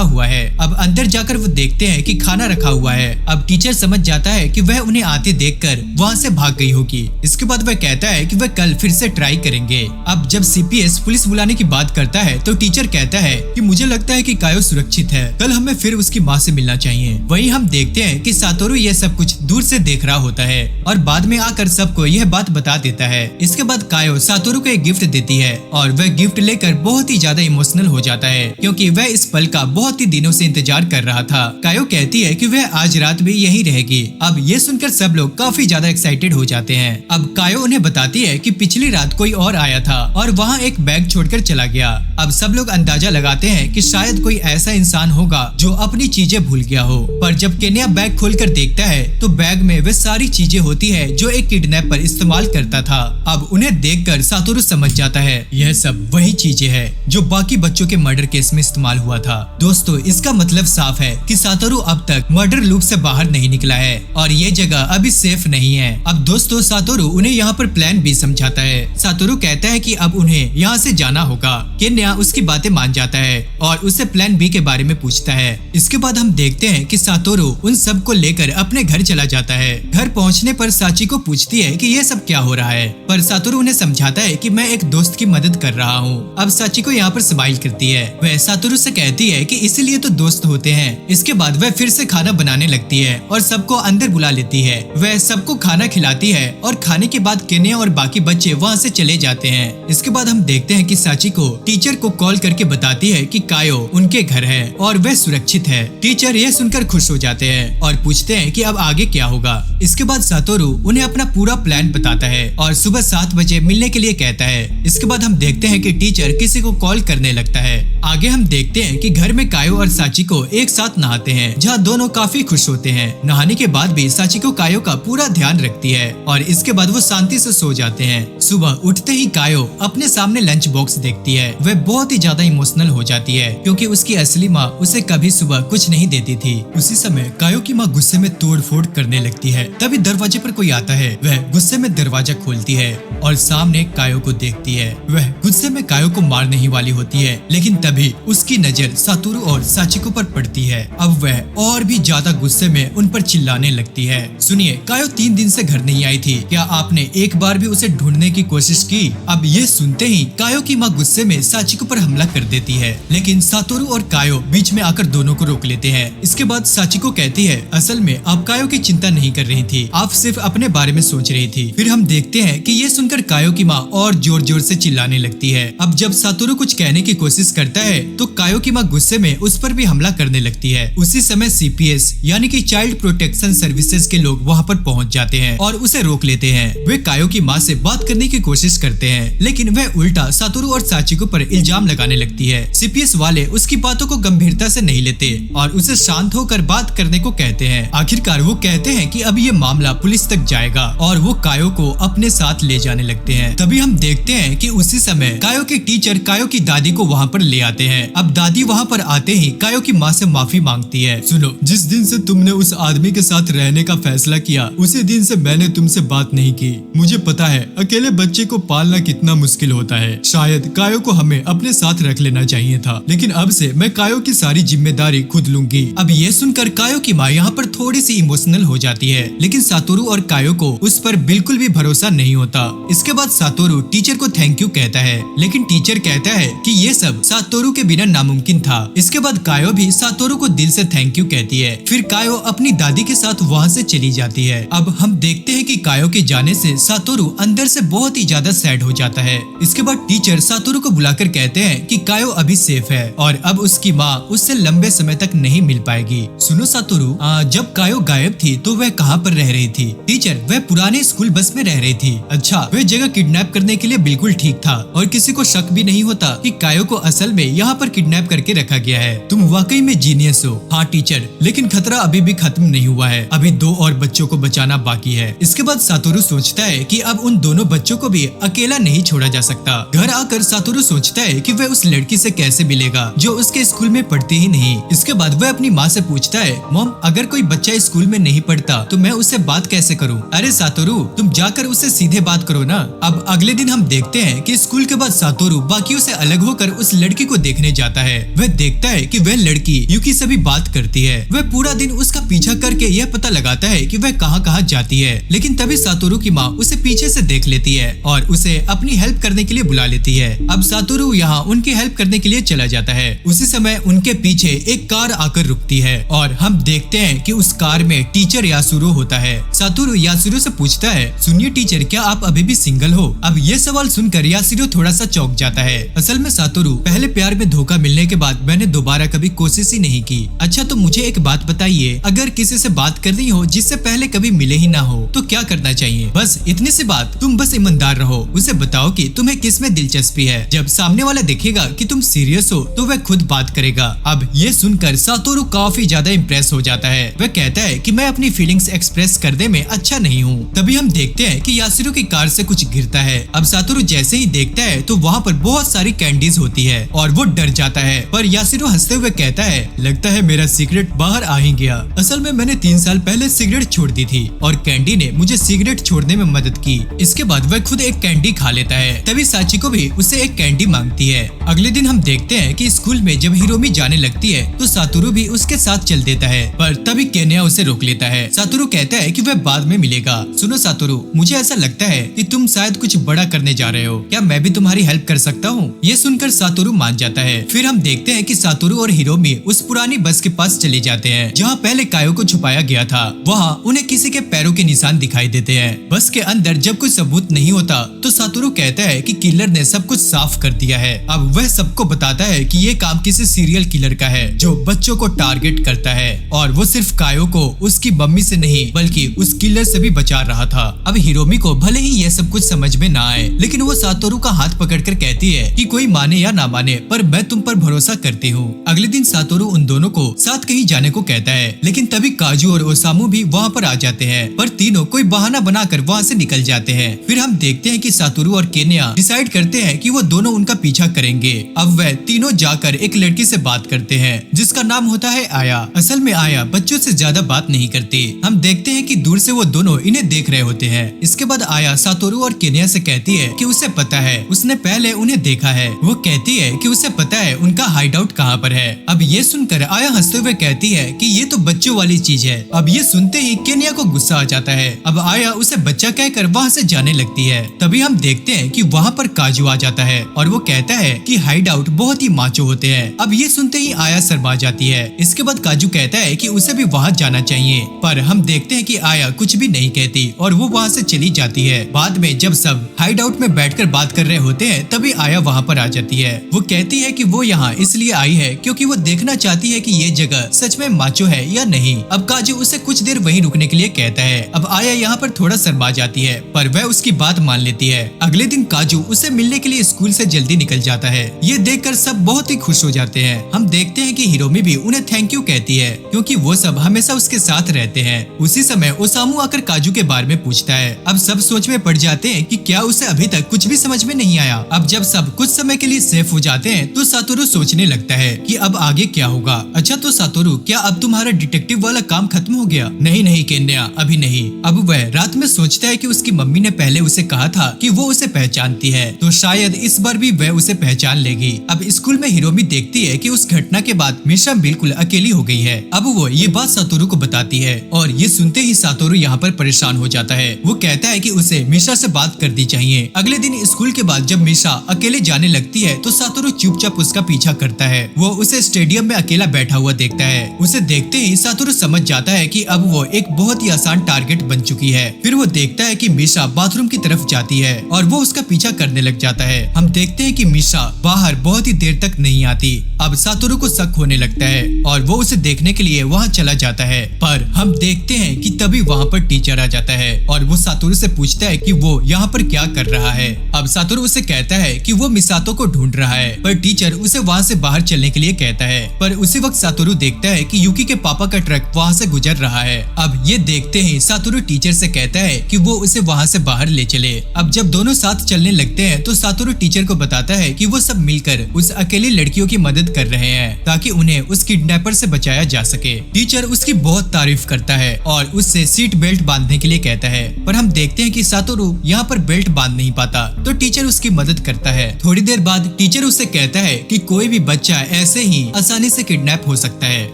हुआ है। अब अंदर जाकर वो देखते हैं कि खाना रखा हुआ है। अब टीचर समझ जाता है कि वह उन्हें आते देखकर वहाँ से भाग गई होगी। इसके बाद वह कहता है कि वह कल फिर से ट्राई करेंगे। अब जब सीपीएस पुलिस बुलाने की बात करता है, तो टीचर कहता है कि मुझे लगता है कि कायो सुरक्षित है, कल हमें फिर उसकी माँ से मिलना चाहिए। वहीं हम देखते हैं कि सातोरू यह सब कुछ दूर से देख रहा होता है और बाद में आकर सबको यह बात बता देता है। इसके बाद कायो सातोरू को एक गिफ्ट देती है और वह गिफ्ट लेकर बहुत ही ज्यादा इमोशनल हो जाता है, क्योंकि वह इस पल का बहुत ही दिनों से इंतजार कर रहा था। कायो कहती है कि वह आज रात भी यही रहेगी। अब ये सुनकर सब लोग काफी ज्यादा एक्साइटेड हो जाते हैं। अब कायो उन्हें बताती है कि पिछली रात कोई और आया था और वहाँ एक बैग छोड़कर चला गया। अब सब लोग अंदाजा लगाते हैं कि शायद कोई ऐसा इंसान होगा जो अपनी चीजें भूल गया हो। पर जब केन्या बैग खोलकर देखता है, तो बैग में वे सारी चीजें होती है जो एक किडनैपर इस्तेमाल करता था। अब उन्हें देखकर सातोरू समझ जाता है यह सब वही चीजें हैं जो बाकी बच्चों के मर्डर केस में इस्तेमाल हुआ था। दोस्तों, इसका मतलब साफ है कि सातोरू अब तक मर्डर लूप से बाहर नहीं निकला है और ये जगह अभी सेफ नहीं है। अब दोस्तों, सातोरू उन्हें यहाँ पर प्लान बी समझाता है। सातोरू कहता है कि अब उन्हें यहाँ से जाना होगा। केन्या उसकी बातें मान जाता है और उससे प्लान बी के बारे में पूछता है। इसके बाद हम देखते हैं कि सातोरू उन सब को लेकर अपने घर चला जाता है। घर पहुँचने पर साची को पूछती है कि ये सब क्या हो रहा है, पर सातोरू उन्हें समझाता है कि मैं एक दोस्त की मदद कर रहा हूँ। अब साची को यहाँ पर स्माइल करती है। वह सातोरू से कहती है कि इसीलिए तो दोस्त होते हैं। इसके बाद वह फिर से खाना बनाने लगती है और सबको अंदर बुला लेती है। वह सबको खाना खिलाती है और खाने के बाद केन्या और बाकी बच्चे वहाँ से चले जाते हैं। इसके बाद हम देखते हैं कि साची को टीचर को कॉल करके बताती है कि कायो उनके घर है और वह सुरक्षित है। टीचर यह सुनकर खुश हो जाते हैं और पूछते हैं कि अब आगे क्या होगा। इसके बाद सातोरू उन्हें अपना पूरा प्लान बताता है और सुबह 7 बजे मिलने के लिए कहता है। इसके बाद हम देखते हैं कि टीचर किसी को कॉल करने लगता है। आगे हम देखते हैं कि घर में कायो और साची को एक साथ नहाते हैं, जहाँ दोनों काफी खुश होते हैं। नहाने के बाद भी साची को कायो का पूरा ध्यान रखती है और इसके बाद वो शांति से सो जाते हैं। सुबह उठते ही कायो अपने सामने लंच बॉक्स देखती है। वह बहुत ही ज्यादा इमोशनल हो जाती है, क्योंकि उसकी असली माँ उसे कभी सुबह कुछ नहीं देती थी। उसी समय कायो की माँ गुस्से में तोड़ फोड़ करने लगती है। तभी दरवाजे पर कोई आता है। वह गुस्से में दरवाजा खोलती है और सामने कायो को देखती है। वह गुस्से में कायो को मारने ही वाली होती है, लेकिन तभी उसकी नजर सातोरू और साचिको पर पड़ती है। अब वह और भी ज्यादा गुस्से में उन पर चिल्लाने लगती है। सुनिए, कायो 3 दिन से घर नहीं आई थी, क्या आपने एक बार भी उसे ढूंढने की कोशिश की? अब ये सुनते ही कायो की माँ गुस्से में साचिको पर हमला कर देती है, लेकिन सातोरू और कायो बीच में आकर दोनों को रोक लेते हैं। इसके बाद साचिको कहती है, असल में आप कायो की चिंता नहीं कर रही थी, आप सिर्फ अपने बारे में सोच रही थी। फिर हम देखते हैं कि ये सुनकर कायो की माँ और जोर जोर से चिल्लाने लगती है। अब जब सातोरू कुछ कहने की कोशिश करता है, तो कायो की माँ गुस्से में उस पर भी हमला करने लगती है। उसी समय सीपीएस यानी कि चाइल्ड प्रोटेक्शन सर्विसेज के लोग वहाँ पर पहुँच जाते हैं और उसे रोक लेते हैं। वे कायो की माँ से बात करने की कोशिश करते हैं, लेकिन वह उल्टा सातोरू और साचिको पर इल्जाम लगाने लगती है। सीपीएस वाले उसकी बातों को गंभीरता से नहीं लेते और उसे शांत होकर बात करने को कहते हैं। आखिरकार वो कहते हैं कि अब ये मामला पुलिस तक जाएगा और वो कायो को अपने साथ ले जाने लगते हैं। तभी हम देखते हैं कि उसी समय कायो के टीचर कायो की दादी को वहाँ पर ले आते हैं। अब दादी वहाँ पर आते ही कायो की माँ से माफी मांगती है। सुनो, जिस दिन से तुमने उस आदमी के साथ रहने का फैसला किया, उसी दिन से मैंने तुमसे बात नहीं की। मुझे पता है अकेले बच्चे को पालना कितना मुश्किल होता है। शायद कायो को हमें अपने साथ रख लेना चाहिए था, लेकिन अब से मैं कायो की सारी जिम्मेदारी खुद लूंगी। अब ये सुनकर कायो की माँ यहाँ पर थोड़ी सी इमोशनल हो जाती है, लेकिन सातोरू और कायो को उस पर बिल्कुल भी भरोसा नहीं होता। इसके बाद सातोरू टीचर को थैंक यू कहता है, लेकिन टीचर कहता है कि ये सब सातोरू सातोरू के बिना नामुमकिन था। इसके बाद कायो भी सातोरू को दिल से थैंक यू कहती है। फिर कायो अपनी दादी के साथ वहाँ से चली जाती है। अब हम देखते हैं कि कायो के जाने से सातोरू अंदर से बहुत ही ज्यादा सैड हो जाता है। इसके बाद टीचर सातोरू को बुलाकर कहते हैं कि कायो अभी सेफ है और अब उसकी माँ उससे लंबे समय तक नहीं मिल पाएगी। सुनो सातोरू, जब कायो गायब थी तो वह कहाँ पर रह रही थी? टीचर, वह पुराने स्कूल बस में रह रही थी। अच्छा, वह जगह किडनैप करने के लिए बिल्कुल ठीक था और किसी को शक भी नहीं होता कि कायो को असल में यहाँ पर किडनैप करके रखा गया है। तुम वाकई में जीनियस हो। हाँ टीचर, लेकिन खतरा अभी भी खत्म नहीं हुआ है। अभी 2 और बच्चों को बचाना बाकी है। इसके बाद सातोरू सोचता है कि अब उन दोनों बच्चों को भी अकेला नहीं छोड़ा जा सकता। घर आकर सातोरू सोचता है कि वह उस लड़की से कैसे मिलेगा जो उसके स्कूल में पढ़ती ही नहीं। इसके बाद वह अपनी माँ से पूछता है, मॉम, अगर कोई बच्चा स्कूल में नहीं पढ़ता तो मैं उससे बात कैसे करूँ? अरे सातोरू, तुम जाकर उससे सीधे बात करो ना। अब अगले दिन हम देखते हैं कि स्कूल के बाद सातोरू बाकियों से अलग होकर उस लड़की को देखने जाता है। वह देखता है कि वह लड़की युकी से भी बात करती है। वह पूरा दिन उसका पीछा करके यह पता लगाता है कि वह कहाँ जाती है, लेकिन तभी सातोरू की माँ उसे पीछे से देख लेती है और उसे अपनी हेल्प करने के लिए बुला लेती है। अब सातोरू यहाँ उनकी हेल्प करने के लिए चला जाता है। उसी समय उनके पीछे एक कार आकर रुकती है और हम देखते हैं कि उस कार में टीचर यासुरो होता है। सातोरू यासुरो से पूछता है, सुनिए टीचर, क्या आप अभी भी सिंगल हो? अब ये सवाल सुनकर यासुरो थोड़ा सा चौंक जाता है। असल में सातोरू, पहले प्यार में धोखा मिलने के बाद मैंने दोबारा कभी कोशिश ही नहीं की। अच्छा, तो मुझे एक बात बताइए, अगर किसी से बात करनी हो जिससे पहले कभी मिले ही ना हो तो क्या करना चाहिए? बस इतनी सी बात। तुम बस ईमानदार रहो, उसे बताओ कि तुम्हें किस में दिलचस्पी है। जब सामने वाला देखेगा कि तुम सीरियस हो तो वह खुद बात करेगा। अब ये सुनकर सातोरू काफी ज्यादा इम्प्रेस हो जाता है। वह कहता है कि मैं अपनी फीलिंग्स एक्सप्रेस करने में अच्छा नहीं हूँ। तभी हम देखते हैं कि यासुरो की कार से कुछ गिरता है। अब सातोरू जैसे ही देखता है तो वहाँ पर बहुत सारी कैंडीज होती है और वो डर जाता है, पर यासुरो हंसते हुए कहता है, लगता है मेरा सीक्रेट बाहर आ ही गया। असल में मैंने 3 साल पहले सिगरेट छोड़ दी थी और कैंडी ने मुझे सिगरेट छोड़ने में मदद की। इसके बाद वह खुद एक कैंडी खा लेता है। तभी साचिको भी उससे एक कैंडी मांगती है। अगले दिन हम देखते हैं कि स्कूल में जब हिरोमी जाने लगती है तो सातोरू भी उसके साथ चल देता है, पर तभी केन्या उसे रोक लेता है। सातोरू कहता है कि वह बाद में मिलेगा। सुनो सातोरू, मुझे ऐसा लगता है कि तुम शायद कुछ बड़ा करने जा रहे हो। क्या मैं भी तुम्हारी हेल्प कर सकता हूँ? ये सुनकर सातोरू मान जाता है। फिर हम देखते हैं कि सातोरू और हिरोमी उस पुरानी बस के पास चले जाते हैं जहाँ पहले कायो को छुपाया गया था। वहाँ उन्हें किसी के पैरों के निशान दिखाई देते हैं। बस के अंदर जब कोई सबूत नहीं होता तो सातोरू कहता है कि किलर ने सब कुछ साफ कर दिया है। अब वह सबको बताता है कि ये काम किसी सीरियल किलर का है जो बच्चों को टारगेट करता है और वो सिर्फ कायो को उसकी मम्मी से नहीं बल्कि उस किलर से भी बचा रहा था। अब हिरोमी को भले ही ये सब कुछ समझ में ना आए, लेकिन वो सातोरू का हाथ पकड़कर कहती है कि कोई माने या ना माने पर मैं तुम पर भरोसा करती हूँ। अगले दिन सातोरू उन दोनों को साथ कहीं जाने को कहता है, लेकिन तभी काजू और ओसामू भी वहाँ पर आ जाते हैं, पर तीनों कोई बहाना बनाकर वहाँ से निकल जाते हैं। फिर हम देखते हैं कि सातोरू और केन्या डिसाइड करते हैं कि वो दोनों उनका पीछा करेंगे। अब वह तीनों जाकर एक लड़की से बात करते हैं जिसका नाम होता है आया। असल में आया बच्चों से ज्यादा बात नहीं करती। हम देखते हैं कि दूर से वो दोनों इन्हें देख रहे होते हैं। इसके बाद आया सातोरू और केन्या से कहती है कि उसे पता है, उसने पहले उन्हें देखा है। वो कहती है कि उसे पता है उनका हाइड आउट कहाँ पर है। अब ये सुनकर आया हंसते हुए कहती है कि ये तो बच्चों वाली चीज है। अब ये सुनते ही केन्या को गुस्सा आ जाता है। अब आया उसे बच्चा कहकर वहाँ से जाने लगती है। तभी हम देखते हैं कि वहाँ पर काजू आ जाता है और वो कहता है कि हाइड आउट बहुत ही माचो होते हैं। अब ये सुनते ही आया शर्मा जाती है। इसके बाद काजू कहता है कि उसे भी वहाँ जाना चाहिए, पर हम देखते हैं कि आया कुछ भी नहीं कहती और वो वहाँ से चली जाती है। बाद में जब सब हाइड आउट में बैठकर बात कर रहे होते हैं तभी आया वहाँ पर आ जाती है। वो कहती है कि वो यहाँ इसलिए आई है क्योंकि वो देखना चाहती है कि ये जगह सच में माचो है या नहीं। अब काजू उसे कुछ देर वहीं रुकने के लिए कहता है। अब आया यहाँ पर थोड़ा शर्मा जाती है, पर वह उसकी बात मान लेती है। अगले दिन काजू उसे मिलने के लिए स्कूल से जल्दी निकल जाता है। ये देखकर सब बहुत ही खुश हो जाते हैं। हम देखते हैं कि हिरोमी भी उन्हें थैंक यू कहती है क्योंकि वो सब हमेशा उसके साथ रहते हैं। उसी समय ओसामू आकर काजू के बारे में पूछता है। अब सब सोच में पड़ जाते हैं कि क्या उसे अभी तक कुछ भी समझ में नहीं आया। अब जब सब कुछ समय के लिए सेफ हो जाते हैं तो सातोरू सोचने लगता है कि अब आगे क्या होगा। अच्छा तो सातोरू, क्या अब तुम्हारा डिटेक्टिव वाला काम खत्म हो गया? नहीं नहीं केन्या, अभी नहीं। अब वह रात में सोचता है कि उसकी मम्मी ने पहले उसे कहा था कि वो उसे पहचानती है, तो शायद इस बार भी वह उसे पहचान लेगी। अब स्कूल में हिरोमी देखती है कि उस घटना के बाद मिश्रा बिल्कुल अकेली हो गई है। अब वो ये बात सातोरू को बताती है और ये सुनते ही सातोरू यहाँ पर परेशान हो जाता है। वो कहता है कि उसे मिश्रा से बात करनी चाहिए। अगले दिन स्कूल के बाद जब मिश्रा अकेले जाने लगती है तो सातोरू चुपचाप उसका पीछा करता है। वो उसे स्टेडियम में अकेला बैठा हुआ देखता है। उसे देखते ही सातोरू समझ जाता है कि अब वो एक बहुत ही आसान टारगेट बन चुकी है। फिर वो देखता है कि मिशा बाथरूम की तरफ जाती है और वो उसका पीछा करने लग जाता है। हम देखते हैं कि मिशा बाहर बहुत ही देर तक नहीं आती। अब सातोरू को शक होने लगता है और वो उसे देखने के लिए वहाँ चला जाता है। पर हम देखते हैं कि तभी वहाँ पर टीचर आ जाता है और वो सातोरू से पूछता है कि वो यहाँ पर क्या कर रहा है। अब सातोरू उसे कहता है कि वो मिसातो को ढूंढ रहा है, पर टीचर उसे वहाँ से बाहर चलने के लिए कहता है। पर उसी वक्त सातोरू देखता है कि युकी के पापा का ट्रक वहाँ से गुजर रहा है। अब ये देखते ही सातोरू टीचर से कहता है कि वो उसे वहाँ से बाहर ले चले। अब जब दोनों साथ चलने लगते हैं तो सातोरू टीचर को बताता है कि वो सब मिलकर उस अकेली लड़कियों की मदद कर रहे हैं ताकि उन्हें उस किडनैपर से बचाया जा सके। टीचर उसकी बहुत तारीफ करता है और उससे सीट बेल्ट बांधने के लिए कहता है, पर हम देखते हैं कि सातोरू यहाँ पर बेल्ट बांध नहीं पाता तो टीचर उसकी मदद करता है। थोड़ी देर बाद टीचर उससे कहता है कि कोई भी बच्चा ऐसे ही आसानी से किडनैप हो सकता है।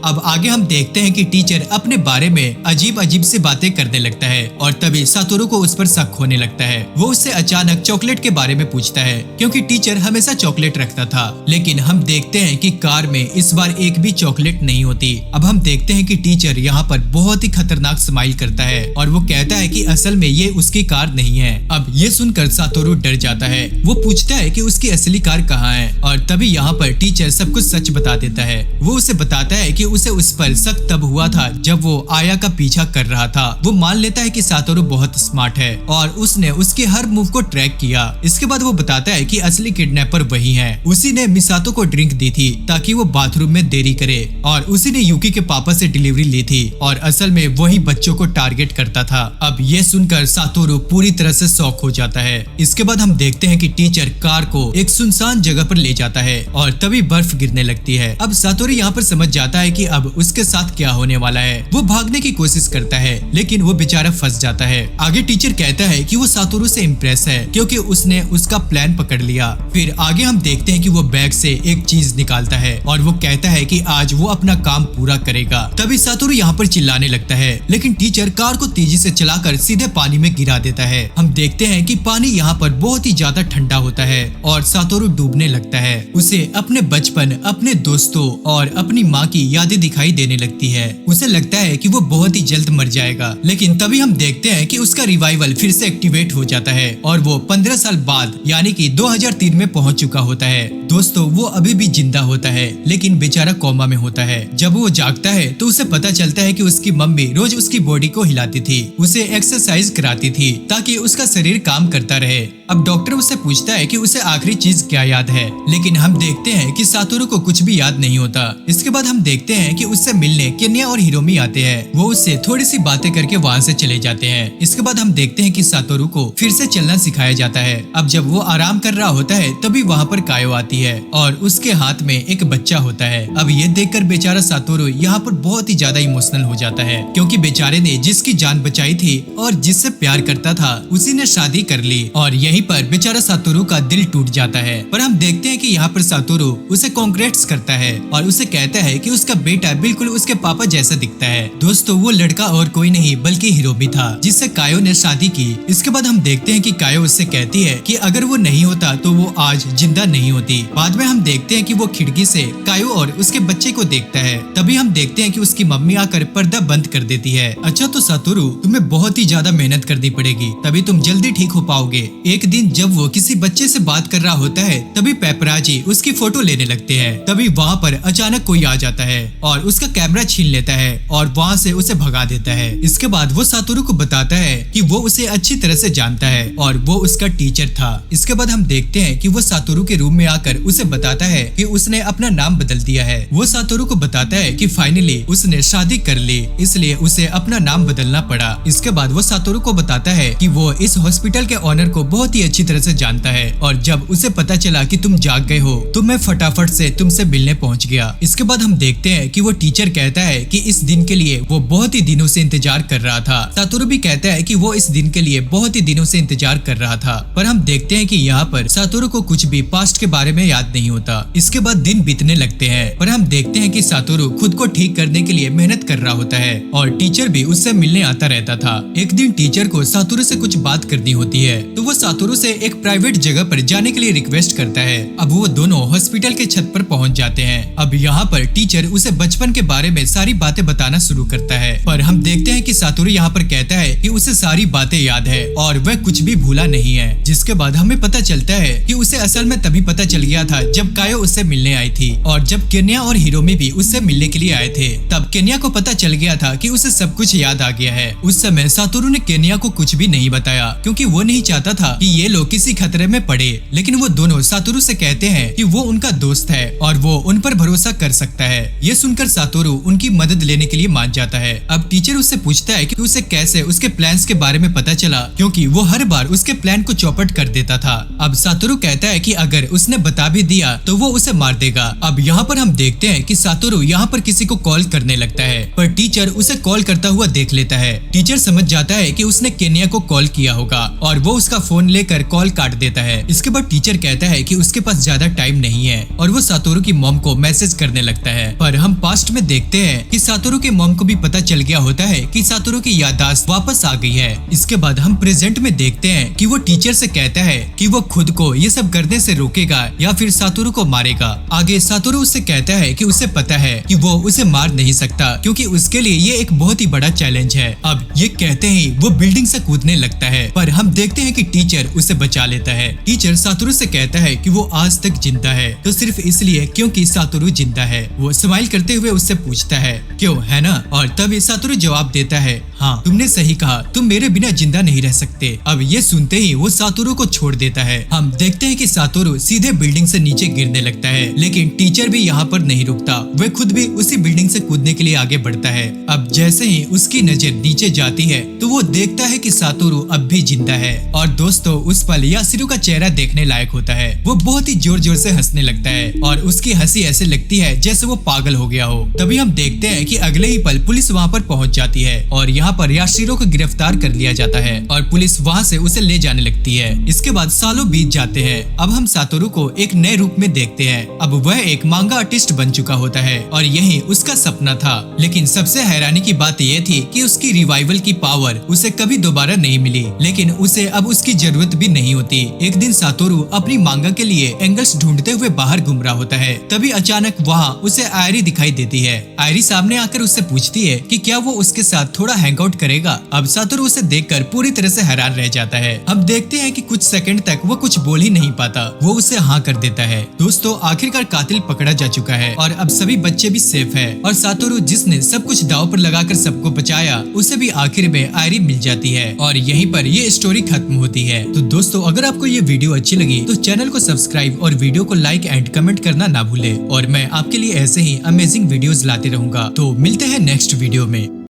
अब आगे हम देखते हैं कि टीचर अपने बारे में अजीब अजीब सी बातें करने लगता है और तभी सातोरू को उस पर शक होने लगता है। वो उससे अचानक चॉकलेट के बारे में पूछता है क्योंकि टीचर हमेशा चॉकलेट रखता था, लेकिन हम देखते हैं कि कार में इस बार एक भी चॉकलेट नहीं होती। अब हम देखते हैं कि टीचर यहाँ पर बहुत ही खतरनाक स्माइल करता है और वो कहता है कि असल में ये उसकी कार नहीं है। अब ये सुनकर सातोरू डर जाता है। वो पूछता है कि उसकी असली कार कहाँ है और तभी यहाँ पर टीचर सब कुछ सच बता देता है। वो उसे बताता है कि उसे उस पर शक तब हुआ था जब वो आया का पीछा कर रहा था। वो मान लेता है कि सातोरू बहुत स्मार्ट है और उसने उसके हर मूव को ट्रैक किया। इसके बाद वो बताता है कि असली किडनैपर वही है। उसी ने मिसातो को ड्रिंक दी थी ताकि वो बाथरूम में देरी करे और उसी ने युकी के पापा से डिलीवरी ली थी और असल में वही बच्चों को टारगेट करता था। अब ये सुनकर सातोरू पूरी तरह से शॉक हो जाता है। इसके बाद हम देखते हैं कि टीचर कार को एक सुनसान जगह पर ले जाता है और तभी बर्फ गिरने लगती है। अब सातोरू यहाँ पर समझ जाता है कि अब उसके साथ क्या होने वाला है। वो भागने की कोशिश करता है लेकिन वो बेचारा फंस जाता है। आगे टीचर कहता है कि वो सातोरू से इम्प्रेस है क्योंकि उसने उसका प्लान पकड़ लिया। फिर आगे हम देखते हैं कि वो बैग से एक चीज निकालता है और वो कहता है कि आज वो अपना काम पूरा करेगा। तभी सातोरू यहाँ पर चिल्लाने लगता है लेकिन टीचर कार को तेजी से चलाकर सीधे पानी में गिरा देता है। हम देखते हैं कि पानी यहाँ पर बहुत ही ज्यादा ठंडा होता है और सातोरू डूबने लगता है। उसे अपने बचपन, अपने दोस्तों और अपनी माँ की यादें दिखाई देने लगती है। उसे लगता है कि वो बहुत ही जल्द मर जाएगा, लेकिन तभी हम देखते हैं कि उसका रिवाइवल फिर से एक्टिवेट हो जाता है और वो 15 साल बाद यानी कि 2003 में पहुंच चुका होता है। दोस्तों, वो अभी भी जिंदा होता है लेकिन बेचारा कोमा में होता है। जब वो जागता है तो उसे पता चलता है कि उसकी मम्मी रोज उसकी बॉडी को हिलाती थी, उसे एक्सरसाइज कराती थी ताकि उसका शरीर काम करता रहे। अब डॉक्टर उससे पूछता है कि उसे आखिरी चीज क्या याद है, लेकिन हम देखते हैं कि सातोरू को कुछ भी याद नहीं होता। इसके बाद हम देखते हैं कि उससे मिलने केन्या और हिरोमी आते हैं। वो उससे थोड़ी सी बातें करके वहाँ से चले जाते हैं। इसके बाद हम देखते हैं कि सातोरू को फिर से चलना सिखाया जाता है। अब जब वो आराम कर रहा होता है तभी वहाँ पर कायो आती है और उसके हाथ में एक बच्चा होता है। अब ये देखकर बेचारा सातोरू यहाँ पर बहुत ही ज्यादा इमोशनल हो जाता है क्योंकि बेचारे ने जिसकी जान बचाई थी और जिससे प्यार करता था उसी ने शादी कर ली और यहीं पर बेचारा सातोरू का दिल टूट जाता है। पर हम देखते हैं कि यहाँ पर सातोरू उसे कांग्रेट्स करता है और उसे कहता है कि उसका बेटा बिल्कुल उसके पापा जैसा दिखता है। दोस्तों, वो लड़का और कोई नहीं बल्कि हिरोमी था जिससे कायो ने शादी की। इसके बाद हम देखते हैं कि कायो उससे कहती है कि अगर वो नहीं होता तो वो आज जिंदा नहीं होती। बाद में हम देखते हैं कि वो खिड़की से कायो और उसके बच्चे को देखता है। तभी हम देखते हैं कि उसकी मम्मी आकर पर्दा बंद कर देती है। अच्छा तो सातोरू, तुम्हें बहुत ही ज्यादा मेहनत करनी पड़ेगी तभी तुम जल्दी ठीक हो पाओगे। एक दिन जब वो किसी बच्चे से बात कर रहा होता है तभी पेपराजी उसकी फोटो लेने लगते हैं। तभी वहाँ पर अचानक कोई आ जाता है और उसका कैमरा छीन लेता है और वहाँ से उसे भगा देता है। इसके बाद वो सातोरू को बताता है कि वो उसे अच्छी तरह से जानता है और वो उसका टीचर था। इसके बाद हम देखते हैं कि वो सातोरू के रूम में आकर उसे बताता है कि उसने अपना नाम बदल दिया है। वो सातोरू को बताता है कि फाइनली उसने शादी कर ली, इसलिए उसे अपना नाम बदलना पड़ा। इसके बाद वो सातोरू को बताता है कि वो इस हॉस्पिटल के ऑनर को बहुत ही अच्छी तरह से जानता है और जब उसे पता चला कि तुम जाग गए हो तो मैं फटाफट से तुमसे मिलने पहुंच गया। इसके बाद हम देखते हैं कि वो टीचर कहता है कि इस दिन के लिए वो बहुत ही दिनों से इंतजार कर रहा था। सातोरू भी कहता है कि वो इस दिन के लिए बहुत ही दिनों से इंतजार कर रहा था। पर हम देखते हैं कि यहाँ पर सातोरू को कुछ भी पास्ट के बारे में याद नहीं होता। इसके बाद दिन बीतने लगते हैं पर हम देखते हैं कि सातोरू खुद को ठीक करने के लिए मेहनत कर रहा होता है और टीचर भी उससे मिलने आता रहता था। एक दिन टीचर को सातोरू से कुछ बात करनी होती है तो वो सातोरू से एक प्राइवेट जगह पर जाने के लिए रिक्वेस्ट करता है। अब वो वो दोनों हॉस्पिटल के छत पर पहुंच जाते हैं। अब यहाँ पर टीचर उसे बचपन के बारे में सारी बातें बताना शुरू करता है, पर हम देखते हैं कि सातोरू यहाँ पर कहता है कि उसे सारी बातें याद है और वह कुछ भी भूला नहीं है। जिसके बाद हमें पता चलता है कि उसे असल में तभी पता चल गया था जब कायो उससे मिलने आई थी और जब केन्या और हिरोमी भी उससे मिलने के लिए आए थे, तब केन्या को पता चल गया था कि उसे सब कुछ याद आ गया है। उस समय सातोरू ने केन्या को कुछ भी नहीं बताया क्योंकि वो नहीं चाहता था कि ये लोग किसी खतरे में पड़े, लेकिन वो दोनों सातोरू से कहते हैं कि वो उनका दोस्त है और वो उन पर भरोसा कर सकता है। ये सुनकर सातोरू उनकी मदद लेने के लिए मान जाता है। अब टीचर उससे पूछता है कि उसे कैसे उसके प्लान्स के बारे में पता चला, क्योंकि वो हर बार उसके प्लान को चौपट कर देता था। अब सातोरू कहता है कि अगर उसने बता भी दिया तो वो उसे मार देगा। अब यहाँ पर हम देखते हैं कि सातोरू यहाँ पर किसी को कॉल करने लगता है, पर टीचर उसे कॉल करता हुआ देख लेता है। टीचर समझ जाता है कि उसने केन्या को कॉल किया होगा और वो उसका फोन लेकर कॉल काट देता है। इसके बाद टीचर कहता है कि उसके पास ज्यादा टाइम नहीं है और वो सातोरू की मॉम को मैसेज करने लगता है। पर हम पास्ट में देखते हैं कि सातोरू के मॉम को भी पता चल गया होता है कि सातोरू की याददाश्त वापस आ गई है। इसके बाद हम प्रेजेंट में देखते हैं कि वो टीचर से कहता है कि वो खुद को ये सब करने से रोकेगा या फिर सातोरू को मारेगा। आगे सातोरू उससे कहता है कि उसे पता है कि वो उसे मार नहीं सकता क्योंकि उसके लिए ये एक बहुत ही बड़ा चैलेंज है। अब ये कहते ही वो बिल्डिंग से कूदने लगता है, पर हम देखते हैं कि टीचर उसे बचा लेता है। टीचर सातोरू से कहता है कि वो आज तक जिंदा है तो सिर्फ इसलिए क्योंकि सातोरू जिंदा है। वो स्माइल करते हुए उससे पूछता है क्यों, है ना? और तब सातोरू जवाब देता है, हाँ तुमने सही कहा, तुम मेरे बिना जिंदा नहीं रह सकते। अब ये सुनते ही वो सातोरू को छोड़ देता है। हम देखते हैं कि सातोरू सीधे बिल्डिंग से नीचे गिरने लगता है, लेकिन टीचर भी यहाँ पर नहीं रुकता। वह खुद भी उसी बिल्डिंग से कूदने के लिए आगे बढ़ता है। अब जैसे ही उसकी नजर नीचे जाती है तो वो देखता है कि सातोरू अब भी जिंदा है। और दोस्तों उस पल यासिरो का चेहरा देखने लायक होता है। वो बहुत ही जोर जोर से हंसने लगता है और उसकी हंसी ऐसे लगती है जैसे वो पागल हो गया हो। तभी हम देखते हैं कि अगले ही पल पुलिस वहाँ पर पहुँच जाती है और यहाँ पर यासिरो को गिरफ्तार कर लिया जाता है और पुलिस वहाँ से उसे ले जाने लगती है। इसके बाद सालों बीत जाते हैं। अब हम सातोरू को एक नए रूप में देखते हैं। अब वह एक मांगा आर्टिस्ट बन चुका होता है और यही उसका सपना था। लेकिन सबसे हैरानी की बात यह थी कि उसकी रिवाइवल की पावर उसे कभी दोबारा नहीं मिली, लेकिन उसे अब उसकी जरूरत भी नहीं होती। एक दिन सातोरू अपनी मांगा के लिए एंगल्स ढूंढते हुए बाहर घूम रहा होता है। तभी अचानक वहाँ उसे आयरी दिखाई देती है। आयरी सामने आकर उससे पूछती है कि क्या वो उसके साथ थोड़ा हैंगआउट करेगा। अब सातोरू उसे देखकर पूरी तरह से हैरान रह जाता है। हम देखते हैं कि कुछ सेकंड तक वो कुछ बोल ही नहीं पाता, वो उसे हाँ कर देता है। दोस्तों आखिरकार कातिल पकड़ा जा चुका है और अब सभी बच्चे भी सेफ है और सातोरू जिसने सब कुछ दांव पर लगाकर सबको बचाया उसे भी आखिर में आयरी मिल जाती है और यहीं पर ये स्टोरी खत्म होती है। तो दोस्तों अगर आपको ये वीडियो अच्छी लगी तो चैनल को सब्सक्राइब और वीडियो को लाइक एंड कमेंट करना ना भूले और मैं आपके लिए ऐसे ही अमेजिंग वीडियोस लाते रहूंगा। तो मिलते हैं नेक्स्ट वीडियो में।